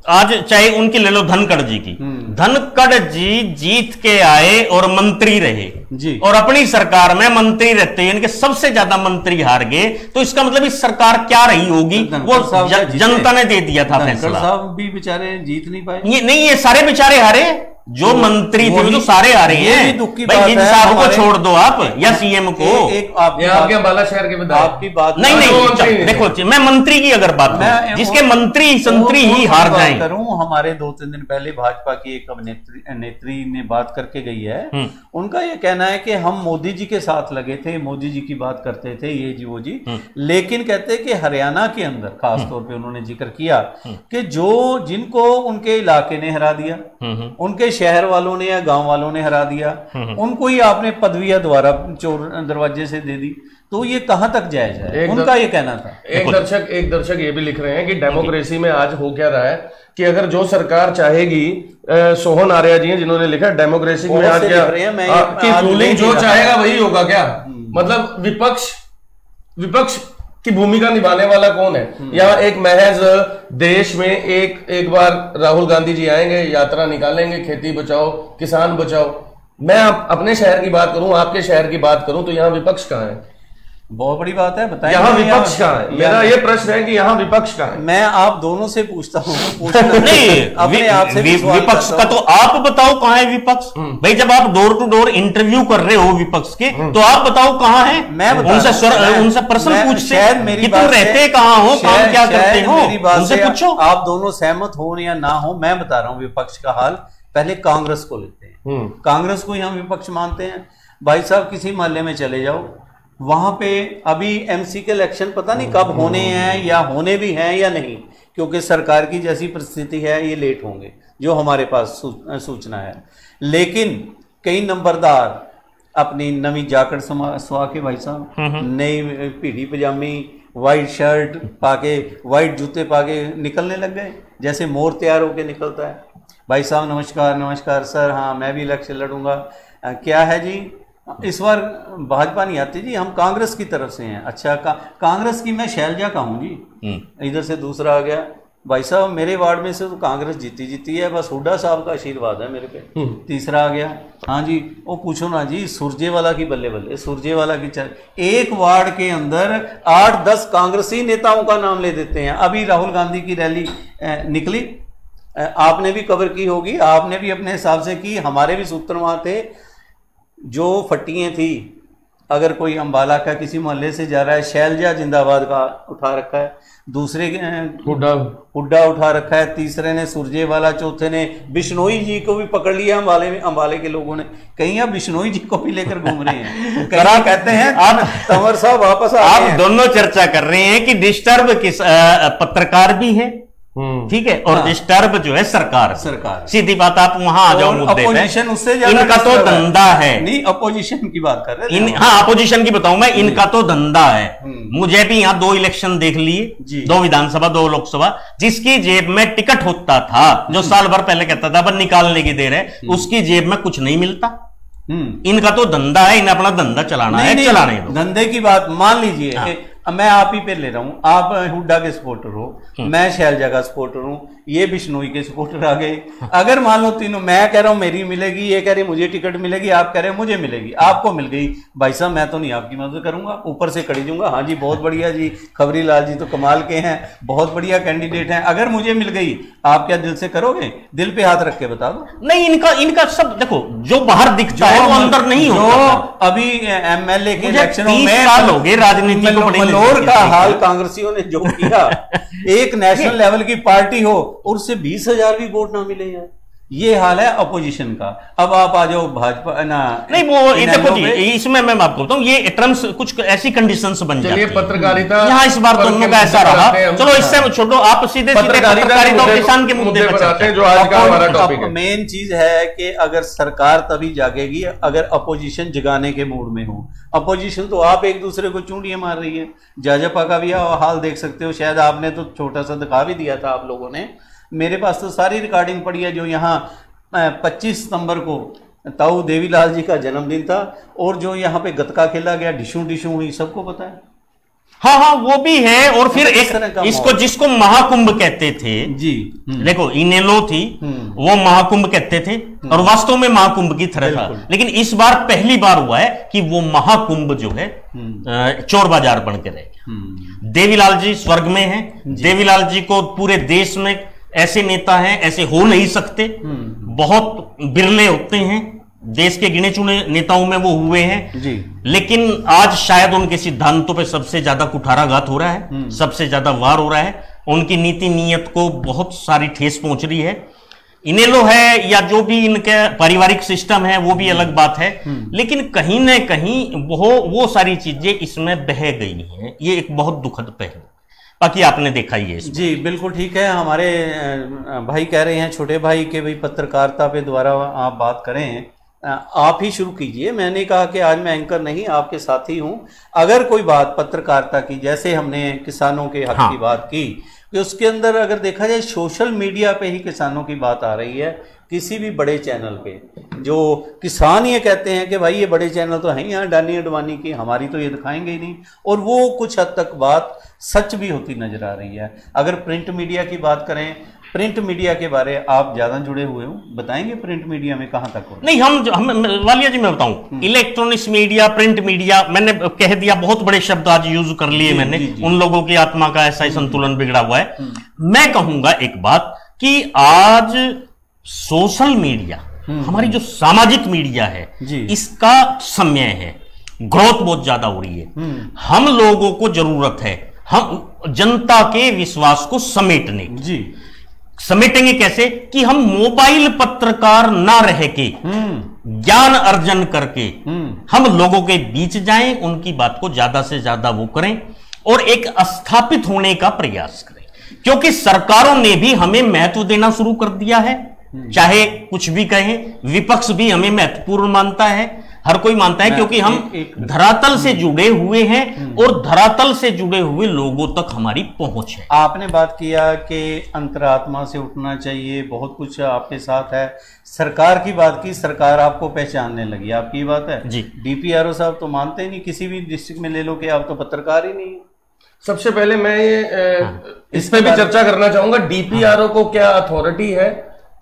आज चाहे उनकी ले लो धनखड़ जी की, धनखड़ जी जीत के आए और मंत्री रहे जी, और अपनी सरकार में मंत्री रहते हैं, इनके सबसे ज्यादा मंत्री हार गए, तो इसका मतलब इस सरकार क्या रही होगी, वो जनता ने दे दिया था फैसला। साहब भी बेचारे जीत नहीं पाए, ये सारे बेचारे हारे, जो मंत्री थे वो तो सारे आ रहे हैं। भाई जिन साहब को छोड़ दो आप, या सीएम को, आपके अम्बाला शहर के विधायक आपकी बात नहीं, देखो मैं मंत्री की अगर बात करूं, जिसके मंत्री संतरी ही हार जाए करूं। हमारे 2-3 दिन पहले भाजपा की एक नेत्री ने बात करके गई है, उनका यह कहना है कि हम मोदी जी के साथ लगे थे, मोदी जी की बात करते थे, ये जी वो जी, लेकिन कहते कि हरियाणा के अंदर खासतौर पे उन्होंने जिक्र किया कि जो जिनको उनके इलाके ने हरा दिया, उनके शहर वालों ने या गांव वालों ने हरा दिया, उनको ही आपने पदवियां द्वारा चोर दरवाजे से दे दी, तो ये कहां तक जायज है? उनका ये कहना था। एक दर्शक ये भी लिख रहे हैं कि डेमोक्रेसी में आज हो क्या रहा है कि अगर जो सरकार चाहेगी, सोहन आर्या जी हैं जिन्होंने लिखा डेमोक्रेसी में आज क्या कि रूलिंग जो चाहेगा वही होगा क्या? मतलब विपक्ष की भूमिका निभाने वाला कौन है? या एक महज देश में एक बार राहुल गांधी जी आएंगे, यात्रा निकालेंगे, खेती बचाओ, किसान बचाओ। मैं अपने शहर की बात करूं, आपके शहर की बात करूं, तो यहाँ विपक्ष कहाँ है? बहुत बड़ी बात है, बताएं यहाँ विपक्ष कहाँ है? मेरा ये प्रश्न है कि यहाँ विपक्ष कहाँ है? मैं आप दोनों से पूछता हूँ नहीं, अपने आप से विपक्ष का तो आप बताओ कहाँ है विपक्ष? भाई जब आप डोर टू डोर इंटरव्यू कर रहे हो विपक्ष के, तो आप बताओ कहाँ है? मैं उनसे प्रश्न पूछते हैं कि तुम रहते कहाँ हो, काम क्या करते हो, उनसे पूछो। आप दोनों सहमत हो या ना हो, मैं बता रहा हूँ विपक्ष का हाल। पहले कांग्रेस को लेते हैं, कांग्रेस को ही हम विपक्ष मानते हैं। भाई साहब किसी मोहल्ले में चले जाओ, वहां पे अभी एमसी के इलेक्शन पता नहीं कब होने हैं, या होने भी हैं या नहीं, क्योंकि सरकार की जैसी परिस्थिति है ये लेट होंगे, जो हमारे पास सूचना है। लेकिन कई नंबरदार अपनी नवी जाकट सवा के भाई साहब, नई पीढ़ी पजामी, वाइट शर्ट पाके, वाइट जूते पाके निकलने लग गए, जैसे मोर तैयार होके निकलता है। भाई साहब नमस्कार, नमस्कार सर, हाँ मैं भी इलेक्शन लड़ूंगा। क्या है जी, इस बार भाजपा नहीं आती जी, हम कांग्रेस की तरफ से हैं। अच्छा, कांग्रेस की मैं शैलजा का हूँ जी। इधर से दूसरा आ गया, भाई साहब मेरे वार्ड में से तो कांग्रेस जीती है, बस हुड्डा साहब का आशीर्वाद है मेरे पे। तीसरा आ गया, हाँ जी वो पूछो ना जी, सुरजेवाला की बल्ले बल्ले, सुरजेवाला की चल। एक वार्ड के अंदर 8-10 कांग्रेसी नेताओं का नाम ले देते हैं। अभी राहुल गांधी की रैली निकली, आपने भी कवर की होगी, आपने भी अपने हिसाब से की, हमारे भी सूत्र वहां थे। जो फट्टियां थी, अगर कोई अंबाला का किसी मोहल्ले से जा रहा है, शैलजा जिंदाबाद का उठा रखा है, दूसरे हुड्डा उठा रखा है, तीसरे ने सुरजेवाला, चौथे ने बिश्नोई जी को भी पकड़ लिया अंबाले के लोगों ने। कहीं अब बिश्नोई जी को भी लेकर घूम रहे हैं, कहीं कहते हैं आप तंवर साहब वापस आप दोनों चर्चा कर रहे हैं कि डिस्टर्ब किस पत्रकार भी है, ठीक है, और डिस्टर्ब जो है सरकार। सीधी बात, आप वहां आ जाओ मुद्दे पे। अपोजिशन उससे ज्यादा इनका तो धंधा है। नहीं, अपोजिशन की बात कर रहे हैं। हाँ, अपोजिशन की बताऊं मैं, इनका तो धंधा है। मुझे भी यहाँ 2 इलेक्शन देख लिए, 2 विधानसभा 2 लोकसभा, जिसकी जेब में टिकट होता था, जो साल भर पहले कहता था पर निकालने की देर है, उसकी जेब में कुछ नहीं मिलता। इनका तो धंधा है, इन्हें अपना धंधा चलाना है, चलाने दो। धंधे की बात मान लीजिए, मैं आप ही पे ले रहा हूं, आप हुड्डा के सपोर्टर हो, मैं शैलजा का सपोर्टर हूं, ये बिश्नोई के सपोर्टर आ गए। अगर मान लो तीनों, मैं कह रहा हूं मेरी मिलेगी, ये कह रहे मुझे टिकट मिलेगी, आप कह रहे हैं मुझे मिलेगी, आपको मिल गई, भाई साहब मैं तो नहीं आपकी मदद करूंगा, ऊपर से कड़ी दूंगा, हाँ जी बहुत बढ़िया जी, खबरी लाल जी तो कमाल के हैं, बहुत बढ़िया कैंडिडेट हैं। अगर मुझे मिल गई, आप क्या दिल से करोगे? दिल पे हाथ रख के बता दो। नहीं, इनका सब देखो, जो बाहर दिखता है वो अंदर नहीं होता। अभी एमएलए के इलेक्शनों में साल हो गए राजनीति को, फ्लोर का हाल कांग्रेसियों ने जो किया, एक नेशनल लेवल की पार्टी हो और उससे 20,000 भी वोट ना मिले यार, ये हाल है अपोजिशन का। अब आप आ जाओ भाजपा ना, नहीं वो देखो जी, इसमें मैं आपको बताऊं, ये टर्म्स कुछ ऐसी कंडीशंस बन जाती है। पत्रकारिता यहाँ इस बार दोनों का ऐसा रहा, चलो इससे छोड़ो, आप सीधे पत्रकारिता और किसान के मुद्दे पर आते हैं, जो आज का हमारा टॉपिक है। मेन चीज है कि अगर सरकार तभी जागेगी अगर अपोजिशन जगाने के मूड में हो। अपोजिशन तो आप एक दूसरे को चूंटियां मार रही है। जाजपा का भी हाल देख सकते हो, शायद आपने तो छोटा सा दिखा भी दिया था आप लोगों ने, मेरे पास तो सारी रिकॉर्डिंग पड़ी है, जो यहाँ 25 सितंबर को ताऊ देवीलाल जी का जन्मदिन था और जो यहाँ पे गतका खेला गया, डिशू डिशू हुई, सबको पता है। हाँ, वो भी है। और फिर एक इसको जिसको महाकुंभ कहते थे जी, देखो इनेलो थी, वो महाकुंभ कहते थे और वास्तव में महाकुंभ की तरह था। लेकिन इस बार पहली बार हुआ है कि वो महाकुंभ जो है चोर बाजार बन के रह गया। देवीलाल जी स्वर्ग में हैं। देवीलाल जी को पूरे देश में ऐसे नेता हैं, ऐसे हो नहीं सकते, बहुत बिरले होते हैं, देश के गिने चुने नेताओं में वो हुए हैं जी। लेकिन आज शायद उनके सिद्धांतों पे सबसे ज्यादा कुठाराघात हो रहा है, सबसे ज्यादा वार हो रहा है, उनकी नीति नीयत को बहुत सारी ठेस पहुंच रही है। इनेलो है या जो भी इनका पारिवारिक सिस्टम है वो भी अलग बात है, लेकिन कहीं ना कहीं वो सारी चीजें इसमें बह गई हैं। ये एक बहुत दुखद पहलू, बाकी आपने देखा ही है जी। बिल्कुल ठीक है। हमारे भाई कह रहे हैं, छोटे भाई के भाई पत्रकारिता पे द्वारा आप बात करें, आप ही शुरू कीजिए। मैंने कहा कि आज मैं एंकर नहीं, आपके साथी हूं। अगर कोई बात पत्रकारिता की, जैसे हमने किसानों के हक की बात की, कि उसके अंदर अगर देखा जाए सोशल मीडिया पे ही किसानों की बात आ रही है, किसी भी बड़े चैनल पे जो किसान ये कहते हैं कि भाई ये बड़े चैनल तो हैं यहाँ डानी अडवाणी की, हमारी तो ये दिखाएंगे ही नहीं, और वो कुछ हद तक बात सच भी होती नजर आ रही है। अगर प्रिंट मीडिया की बात करें, प्रिंट मीडिया के बारे आप ज्यादा जुड़े हुए हो, बताएंगे प्रिंट मीडिया में कहां तक हो? नहीं, हम वालिया जी मैं बताऊं, इलेक्ट्रॉनिक्स मीडिया, प्रिंट मीडिया, मैंने कह दिया, बहुत बड़े शब्द आज यूज कर लिए मैंने। उन लोगों की आत्मा का ऐसा ही संतुलन बिगड़ा हुआ है। मैं कहूंगा एक बात कि आज सोशल मीडिया, हमारी जो सामाजिक मीडिया है, इसका समय है, ग्रोथ बहुत ज्यादा हो रही है। हम लोगों को जरूरत है हम जनता के विश्वास को समेटने की। समेटेंगे कैसे? कि हम मोबाइल पत्रकार ना रह के ज्ञान अर्जन करके हम लोगों के बीच जाएं, उनकी बात को ज्यादा से ज्यादा वो करें और एक स्थापित होने का प्रयास करें। क्योंकि सरकारों ने भी हमें महत्व देना शुरू कर दिया है, चाहे कुछ भी कहें, विपक्ष भी हमें महत्वपूर्ण मानता है, हर कोई मानता है, क्योंकि हम धरातल से जुड़े हुए हैं और धरातल से जुड़े हुए लोगों तक हमारी पहुंच है। आपने बात किया कि अंतरात्मा से उठना चाहिए, बहुत कुछ आपके साथ है। सरकार की बात की, सरकार आपको पहचानने लगी, आपकी बात है जी। डीपीआरओ साहब तो मानते ही नहीं, किसी भी डिस्ट्रिक्ट में ले लो कि आप तो पत्रकार ही नहीं। सबसे पहले मैं ये इस पे भी चर्चा करना चाहूंगा, डीपीआरओ को क्या अथॉरिटी है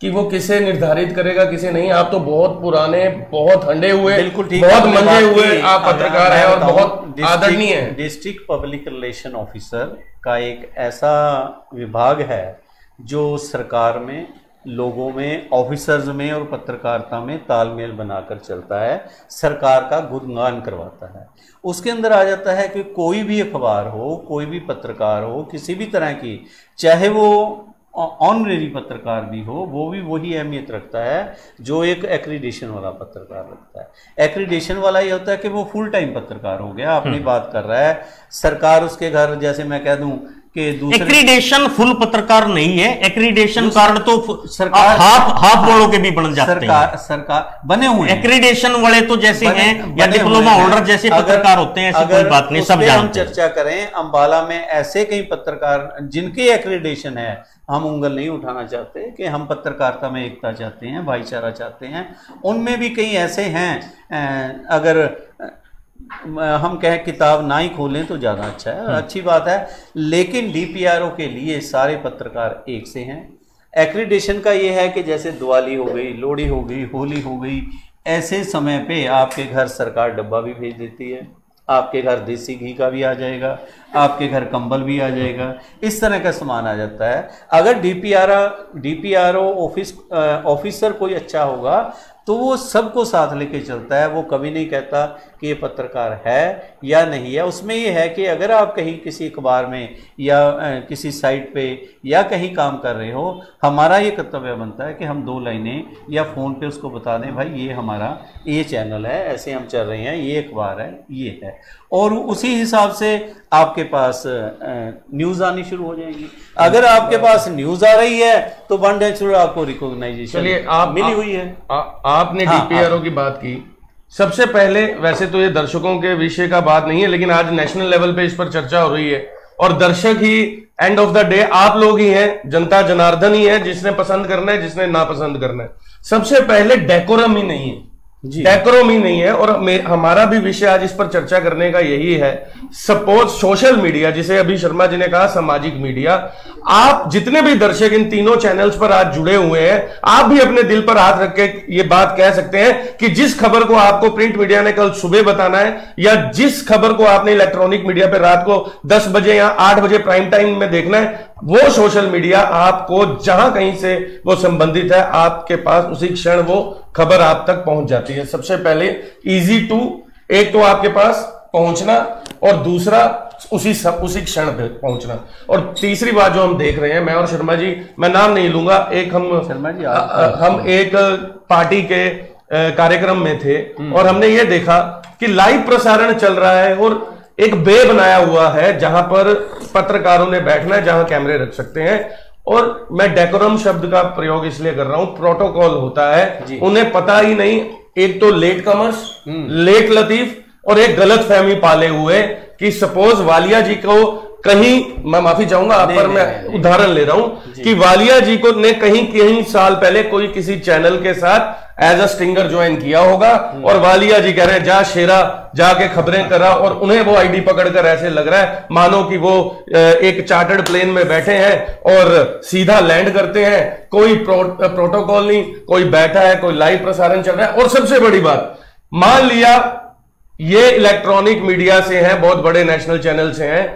कि वो किसे निर्धारित करेगा, किसे नहीं। आप तो बहुत पुराने, बहुत हंडे हुए, बहुत मंजे हुए आप पत्रकार हैं और बहुत आदरणीय हैं। डिस्ट्रिक्ट पब्लिक रिलेशन ऑफिसर का एक ऐसा विभाग है जो सरकार में, लोगों में, ऑफिसर्स में और पत्रकारिता में तालमेल बनाकर चलता है, सरकार का गुणगान करवाता है। उसके अंदर आ जाता है कि कोई भी अखबार हो, कोई भी पत्रकार हो, किसी भी तरह की, चाहे वो ऑनरेरी पत्रकार भी हो, वो भी वही अहमियत रखता है जो एक एक्रीडेशन वाला पत्रकार रखता है। एक्रीडेशन वाला ये होता है कि वो फुल टाइम पत्रकार हो गया, अपनी बात कर रहा है, सरकार उसके घर, जैसे मैं कह दूं कि दूसरे एक्रीडेशन फुल पत्रकार नहीं है, एक्रीडेशन कारण तो सरकार हाफ वालों के भी बन जाते हैं, सरकार बने हुए हैं। एक्रीडेशन वाले तो जैसे हैं या डिप्लोमा होल्डर जैसे पत्रकार होते हैं, ऐसी कोई बात नहीं, सब जानते हैं। हम चर्चा करें, अंबाला में ऐसे कई पत्रकार जिनकी एक्रीडेशन है, हम उंगल नहीं उठाना चाहते कि हम पत्रकारिता में एकता चाहते हैं, भाईचारा चाहते हैं, उनमें भी कई ऐसे हैं। अगर हम कहें किताब ना ही खोलें तो ज़्यादा अच्छा है, अच्छी बात है, लेकिन डीपीआरओ के लिए सारे पत्रकार एक से हैं। एक्रीडेशन का ये है कि जैसे दिवाली हो गई, लोहड़ी हो गई, होली हो गई, ऐसे समय पे आपके घर सरकार डब्बा भी भेज देती है, आपके घर देसी घी का भी आ जाएगा, आपके घर कंबल भी आ जाएगा, इस तरह का सामान आ जाता है। अगर डीपीआरओ ऑफिसर कोई अच्छा होगा तो वो सबको साथ लेके चलता है, वो कभी नहीं कहता कि ये पत्रकार है या नहीं है। उसमें ये है कि अगर आप कहीं किसी अखबार में या किसी साइट पे या कहीं काम कर रहे हो, हमारा ये कर्तव्य बनता है कि हम 2 लाइनें या फ़ोन पे उसको बता दें, भाई ये हमारा ये चैनल है, ऐसे हम चल रहे हैं, ये अखबार है, ये है, और उसी हिसाब से आपके पास न्यूज़ आनी शुरू हो जाएगी। अगर आपके पास न्यूज़ आ रही है तो वन नेचुरल आपको रिकॉग्नाइजेशन मिली हुई है। आपने डीपीआरओ की बात की, सबसे पहले वैसे तो ये दर्शकों के विषय का बात नहीं है, लेकिन आज नेशनल लेवल पे इस पर चर्चा हो रही है, और दर्शक ही एंड ऑफ द डे आप लोग ही हैं, जनता जनार्दन ही है, जिसने पसंद करना है, जिसने नापसंद करना है। सबसे पहले डेकोरम ही नहीं है, डेकोरम ही नहीं है, और हमारा भी विषय आज इस पर चर्चा करने का यही है। सपोज सोशल मीडिया, जिसे अभी शर्मा जी ने कहा सामाजिक मीडिया, आप जितने भी दर्शक इन तीनों चैनल्स पर आज जुड़े हुए हैं, आप भी अपने दिल पर हाथ रख के ये बात कह सकते हैं कि जिस खबर को आपको प्रिंट मीडिया ने कल सुबह बताना है, या जिस खबर को आपने इलेक्ट्रॉनिक मीडिया पर रात को 10 बजे या 8 बजे प्राइम टाइम में देखना है, वो सोशल मीडिया आपको जहां कहीं से वो संबंधित है, आपके पास उसी क्षण वो खबर आप तक पहुंच जाती है। सबसे पहले इजी टू, एक तो आपके पास पहुंचना, और दूसरा उसी क्षण पे पहुंचना, और तीसरी बात जो हम देख रहे हैं, मैं और शर्मा जी, मैं नाम नहीं लूंगा, एक हम एक पार्टी के कार्यक्रम में थे और हमने ये देखा कि लाइव प्रसारण चल रहा है और एक बे बनाया हुआ है जहां पर पत्रकारों ने बैठना है, जहां कैमरे रख सकते हैं, और मैं डेकोरम शब्द का प्रयोग इसलिए कर रहा हूं, प्रोटोकॉल होता है, उन्हें पता ही नहीं, एक तो लेट कमर्स, लेट लतीफ, और एक गलत फहमी पाले हुए कि सपोज वालिया जी को कहीं, मैं माफी चाहूंगा आप पर, मैं उदाहरण ले रहा हूं कि वालिया जी को ने कहीं साल पहले कोई किसी चैनल के साथ एज अ स्टिंगर ज्वाइन किया होगा, और वालिया जी कह रहे हैं जा शेरा जाके खबरें करा, और उन्हें वो आईडी पकड़कर ऐसे लग रहा है मानो कि वो एक चार्टर्ड प्लेन में बैठे हैं और सीधा लैंड करते हैं, कोई प्रोटोकॉल नहीं, कोई बैठा है, कोई लाइव प्रसारण चल रहा है। और सबसे बड़ी बात, मान लिया ये इलेक्ट्रॉनिक मीडिया से हैं, बहुत बड़े नेशनल चैनल से हैं,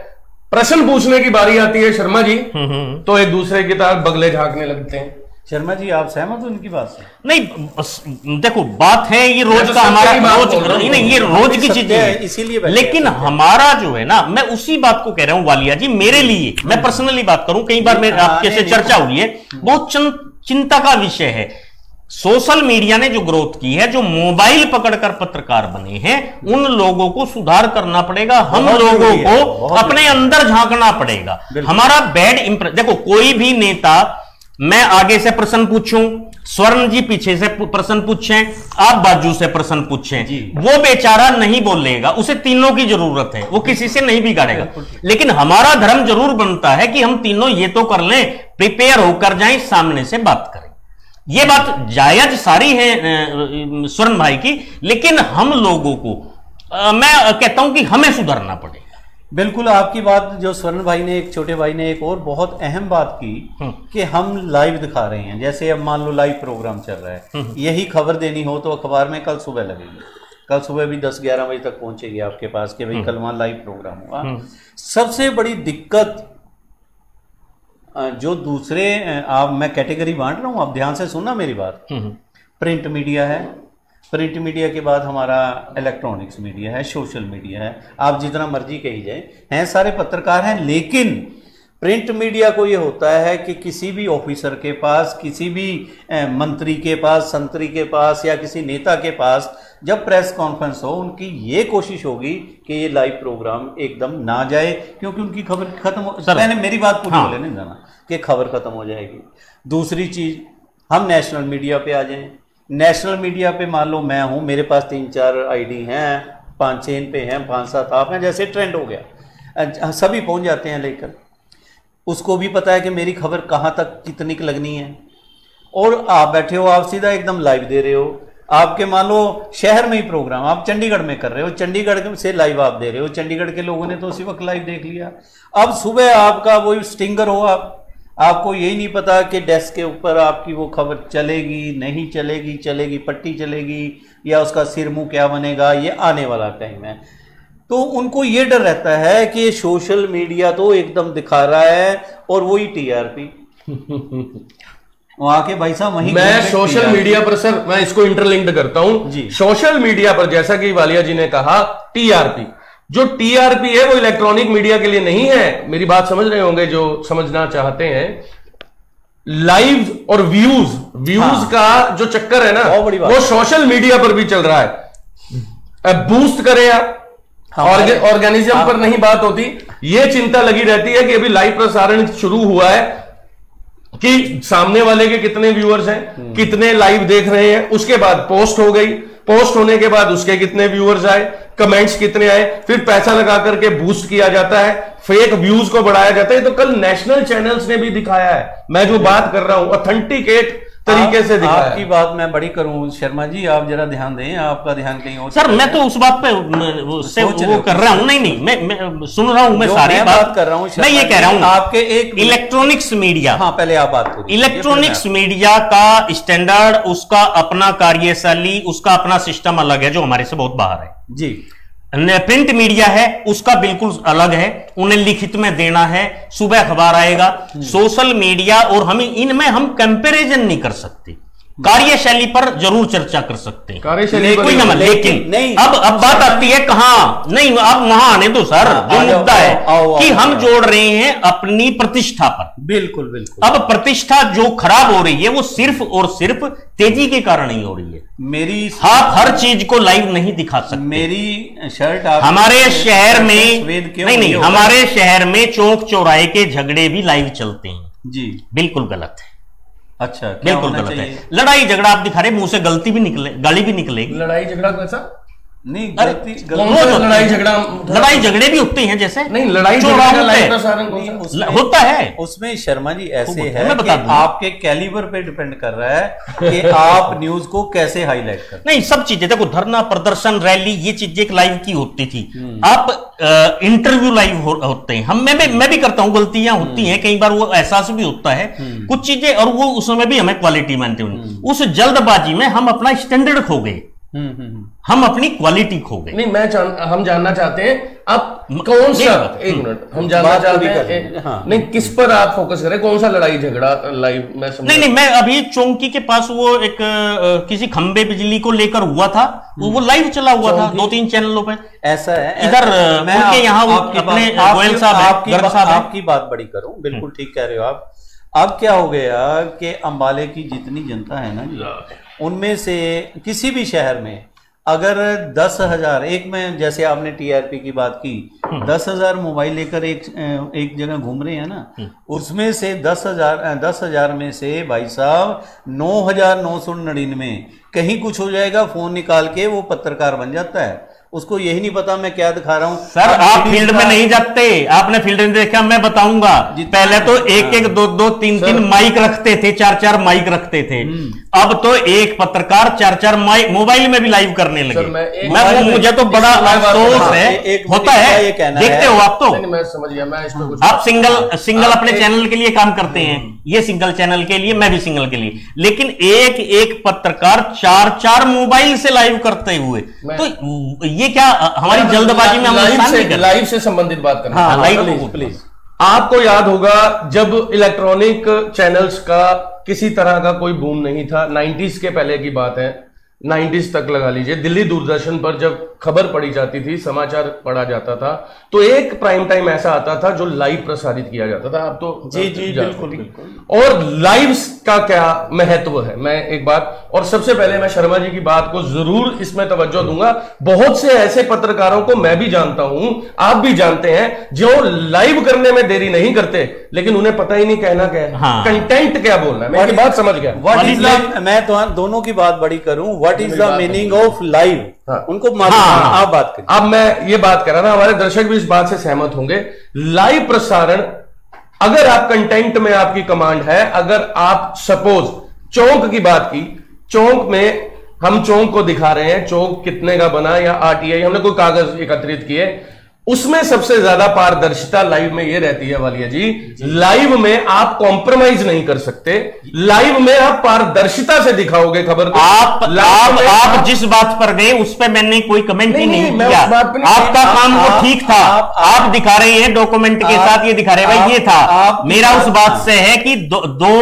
प्रश्न पूछने की बारी आती है शर्मा जी, तो एक दूसरे की तरफ बगले झांकने लगते हैं। शर्मा जी आप सहमत हो उनकी बात से? नहीं, देखो बात है, ये रोज का हमारा नहीं, ये रोज की चीज है, इसीलिए, लेकिन हमारा जो है ना, मैं उसी बात को कह रहा हूं वालिया जी, मेरे लिए मैं पर्सनली बात करूं, कई बार मेरे आपके से चर्चा हुई है, बहुत चिंता का विषय है। सोशल मीडिया ने जो ग्रोथ की है, जो मोबाइल पकड़कर पत्रकार बने हैं, उन लोगों को सुधार करना पड़ेगा, हम लोगों को अपने अंदर झांकना पड़ेगा। हमारा बैड इंप्रेशन, देखो कोई भी नेता, मैं आगे से प्रश्न पूछूं, स्वर्ण जी पीछे से प्रश्न पूछें, आप बाजू से प्रश्न पूछें, वो बेचारा नहीं बोलेगा, उसे तीनों की जरूरत है, वो किसी से नहीं बिगाड़ेगा। लेकिन हमारा धर्म जरूर बनता है कि हम तीनों ये तो कर लें, प्रिपेयर होकर जाएं, सामने से बात करें। ये बात जायज सारी है स्वर्ण भाई की, लेकिन हम लोगों को मैं कहता हूं कि हमें सुधरना पड़ेगा। बिल्कुल आपकी बात, जो स्वर्ण भाई ने, एक छोटे भाई ने एक और बहुत अहम बात की कि हम लाइव दिखा रहे हैं, जैसे अब मान लो लाइव प्रोग्राम चल रहा है, यही खबर देनी हो तो अखबार में कल सुबह लगेगी, कल सुबह भी 10-11 बजे तक पहुंचेगी आपके पास कि भाई कल वहां लाइव प्रोग्राम हुआ। सबसे बड़ी दिक्कत जो दूसरे, आप, मैं कैटेगरी बांट रहा हूं, आप ध्यान से सुनना मेरी बात, प्रिंट मीडिया है, प्रिंट मीडिया के बाद हमारा इलेक्ट्रॉनिक्स मीडिया है, सोशल मीडिया है, आप जितना मर्जी कही जाए, हैं सारे पत्रकार हैं, लेकिन प्रिंट मीडिया को ये होता है कि किसी भी ऑफिसर के पास, किसी भी मंत्री के पास, संतरी के पास या किसी नेता के पास जब प्रेस कॉन्फ्रेंस हो उनकी ये कोशिश होगी कि ये लाइव प्रोग्राम एकदम ना जाए, क्योंकि उनकी खबर खत्म हो, मैंने मेरी बात पूरी बोले नहीं जाना कि खबर खत्म हो जाएगी। दूसरी चीज, हम नेशनल मीडिया पे आ जाएं। नेशनल मीडिया पे मान लो मैं हूँ, मेरे पास 3-4 आईडी हैं, 5-6 इन पे हैं, 5-7 आप हैं, जैसे ट्रेंड हो गया सभी पहुँच जाते हैं लेकर। उसको भी पता है कि मेरी खबर कहाँ तक कितनी लगनी है, और आप बैठे हो, आप सीधा एकदम लाइव दे रहे हो। आपके मान लो शहर में ही प्रोग्राम आप चंडीगढ़ में कर रहे हो, चंडीगढ़ से लाइव आप दे रहे हो, चंडीगढ़ के लोगों ने तो उसी वक्त लाइव देख लिया। अब सुबह आपका वही स्टिंगर हो, आपको यही नहीं पता कि डेस्क के ऊपर आपकी वो खबर चलेगी नहीं चलेगी, चलेगी पट्टी चलेगी या उसका सिर मुंह क्या बनेगा, ये आने वाला टाइम है। तो उनको ये डर रहता है कि सोशल मीडिया तो एकदम दिखा रहा है और वही टीआरपी वहां के भाई साहब वहीं। मैं सोशल मीडिया पर सर, मैं इसको इंटरलिंक्ड करता हूं। सोशल मीडिया पर जैसा कि वालिया जी ने कहा टीआरपी, जो टीआरपी है वो इलेक्ट्रॉनिक मीडिया के लिए नहीं है। मेरी बात समझ रहे होंगे जो समझना चाहते हैं। लाइव और व्यूज का जो चक्कर है ना, वो सोशल मीडिया पर भी चल रहा है। बूस्ट करें आप, ऑर्गेनिज्म पर नहीं बात होती। ये चिंता लगी रहती है कि अभी लाइव प्रसारण शुरू हुआ है कि सामने वाले के कितने व्यूअर्स हैं, कितने लाइव देख रहे हैं, उसके बाद पोस्ट हो गई, पोस्ट होने के बाद उसके कितने व्यूअर्स आए, कमेंट्स कितने आए, फिर पैसा लगा करके बूस्ट किया जाता है, फेक व्यूज को बढ़ाया जाता है। तो कल नेशनल चैनल्स ने भी दिखाया है, मैं जो बात कर रहा हूं ऑथेंटिकेट तरीके से दिखाया। आपकी बात मैं बड़ी करूं शर्मा जी, आप जरा ध्यान दें, आपका ध्यान कहीं और। सर मैं तो उस बात पे उससे वो कर रहा हूं, नहीं मैं सुन रहा हूं, मैं सारी बात कर रहा हूं। मैं ये कह रहा हूं आपके एक इलेक्ट्रॉनिक्स मीडिया, हाँ पहले आप बात करिए। इलेक्ट्रॉनिक्स मीडिया का स्टैंडर्ड, उसका अपना कार्यशैली, उसका अपना सिस्टम अलग है जो हमारे से बहुत बाहर है जी। प्रिंट मीडिया है उसका बिल्कुल अलग है, उन्हें लिखित में देना है, सुबह अखबार आएगा। सोशल मीडिया और हम इनमें हम कंपैरिजन नहीं कर सकते, कार्यशैली पर जरूर चर्चा कर सकते हैं, कोई ना, लेकिन नहीं, अब बात आती है कहां, नहीं अब वहां आने दो सर। जो मुद्दा है कि हम जोड़ रहे हैं अपनी प्रतिष्ठा पर। बिल्कुल बिल्कुल। अब प्रतिष्ठा जो खराब हो रही है वो सिर्फ और सिर्फ तेजी के कारण ही हो रही है। मेरी आप हर चीज को लाइव नहीं दिखा सकते। मेरी शर्ट हमारे शहर में नहीं, हमारे शहर में चौक चौराहे के झगड़े भी लाइव चलते हैं जी। बिल्कुल गलत है। अच्छा, बिल्कुल गलत है। लड़ाई झगड़ा आप दिखा रहे, मुंह से गलती भी निकले, गाली भी निकलेगी। लड़ाई झगड़ा कैसा नहीं, लड़ाई झगड़े भी होते हैं जैसे, नहीं लड़ाई झगड़ा होता है। उसमें शर्मा जी ऐसे है कि आपके कैलिबर पे डिपेंड कर रहा है कि आप न्यूज को कैसे हाईलाइट कर। नहीं, सब चीजें देखो, धरना प्रदर्शन रैली ये चीजें एक लाइव की होती थी। आप इंटरव्यू लाइव होते हैं, मैं भी करता हूं, गलतियां होती हैं कई बार, वो एहसास भी होता है कुछ चीजें, और वो उसमें भी हमें क्वालिटी मानते हैं। उस जल्दबाजी में हम अपना स्टैंडर्ड खो गए, हम अपनी क्वालिटी खो गए। नहीं, हम जानना चाहते हैं आप कौन सा, एक मिनट, हम जानना चाहते हैं नहीं किस पर आप फोकस करें, कौन सा लड़ाई झगड़ा लाइव में नहीं, मैं अभी चौंकी के पास वो एक किसी खंबे बिजली को लेकर हुआ था, वो लाइव चला हुआ था 2-3 चैनलों पे। ऐसा है इधर उनके यहाँ अपने गोयल साहब आपकी बात बड़ी करूं, बिल्कुल ठीक कह रहे हो आप। अब क्या हो गया कि अंबाले की जितनी जनता है ना जी, उनमें से किसी भी शहर में अगर 10,000, एक में जैसे आपने टीआरपी की बात की, 10,000 मोबाइल लेकर एक जगह घूम रहे हैं ना, उसमें से 10,000 में से भाई साहब 9,999 कहीं कुछ हो जाएगा, फोन निकाल के वो पत्रकार बन जाता है। उसको यही नहीं पता मैं क्या दिखा रहा हूं। सर आप फील्ड में नहीं जाते, आपने फील्ड में देखा, मैं बताऊंगा। पहले तो 1-1, 2-2, 3-3 माइक रखते थे, 4-4 माइक रखते थे। अब तो एक पत्रकार 4-4 माइक मोबाइल में भी लाइव करने लगे। मुझे तो बड़ा अफसोस है, होता है, देखते हो आप तो। मैं समझ गया, मैं इसमें कुछ आप सिंगल अपने चैनल के लिए काम करते हैं, ये सिंगल चैनल के लिए, मैं भी सिंगल के लिए, लेकिन एक पत्रकार 4-4 मोबाइल से लाइव करते हुए, तो ये क्या हमारी जल्दबाजी में हम लाइव से संबंधित बात करना। हाँ, लाइव प्लीज। आपको याद होगा जब इलेक्ट्रॉनिक चैनल्स का किसी तरह का कोई बूम नहीं था, 90s के पहले की बात है, 90s तक लगा लीजिए, दिल्ली दूरदर्शन पर जब खबर पढ़ी जाती थी, समाचार पढ़ा जाता था, तो एक प्राइम टाइम ऐसा आता था जो लाइव प्रसारित किया जाता था। आप तो जी बिल्कुल बिल्कुल। और लाइव्स का क्या महत्व है, मैं एक बात, और सबसे पहले मैं शर्मा जी की बात को जरूर इसमें तवज्जो दूंगा। बहुत से ऐसे पत्रकारों को मैं भी जानता हूं, आप भी जानते हैं, जो लाइव करने में देरी नहीं करते, लेकिन उन्हें पता ही नहीं कहना क्या है, हाँ। कंटेंट क्या बोलना है। मैं ये बात समझ गया। मैं तो दोनों की बात बड़ी करूं, what is the meaning of live, उनको मालूम। आप बात करें। अब मैं ये बात कर रहा था, हमारे दर्शक भी इस बात से सहमत होंगे। लाइव प्रसारण, अगर आप कंटेंट में आपकी कमांड है, अगर आप सपोज चौंक की बात की, चौंक में हम चौंक को दिखा रहे हैं, चौंक कितने का बना या आरटीआई, हमने कोई कागज एकत्रित किए, उसमें सबसे ज्यादा पारदर्शिता लाइव में ये रहती है वालिया जी, लाइव में आप कॉम्प्रोमाइज नहीं कर सकते, लाइव में आप पारदर्शिता से दिखाओगे खबर को। आप जिस बात पर गए उस पर मैंने कोई कमेंट ही नहीं किया। आपका काम वो ठीक था, आप दिखा रहे हैं डॉक्यूमेंट के साथ, ये दिखा रहे हैं भाई ये था। मेरा उस बात से है कि दो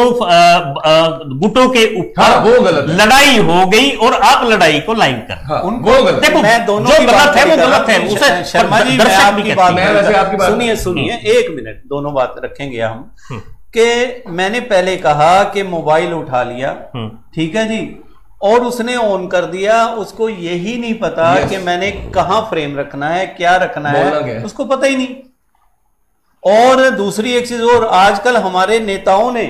गुटों के ऊपर लड़ाई हो गई और आप लड़ाई को लाइव कर, वो गलत। देखो जो गलत है वो गलत है, उसे शर्मा जी आपकी बात सुनिए एक मिनट, दोनों बात रखेंगे हम। कि मैंने पहले कहा कि मोबाइल उठा लिया, ठीक है जी, और उसने ऑन कर दिया, उसको यही नहीं पता कि मैंने कहां फ्रेम रखना है, क्या रखना है, उसको पता ही नहीं। और दूसरी एक चीज और, आजकल हमारे नेताओं ने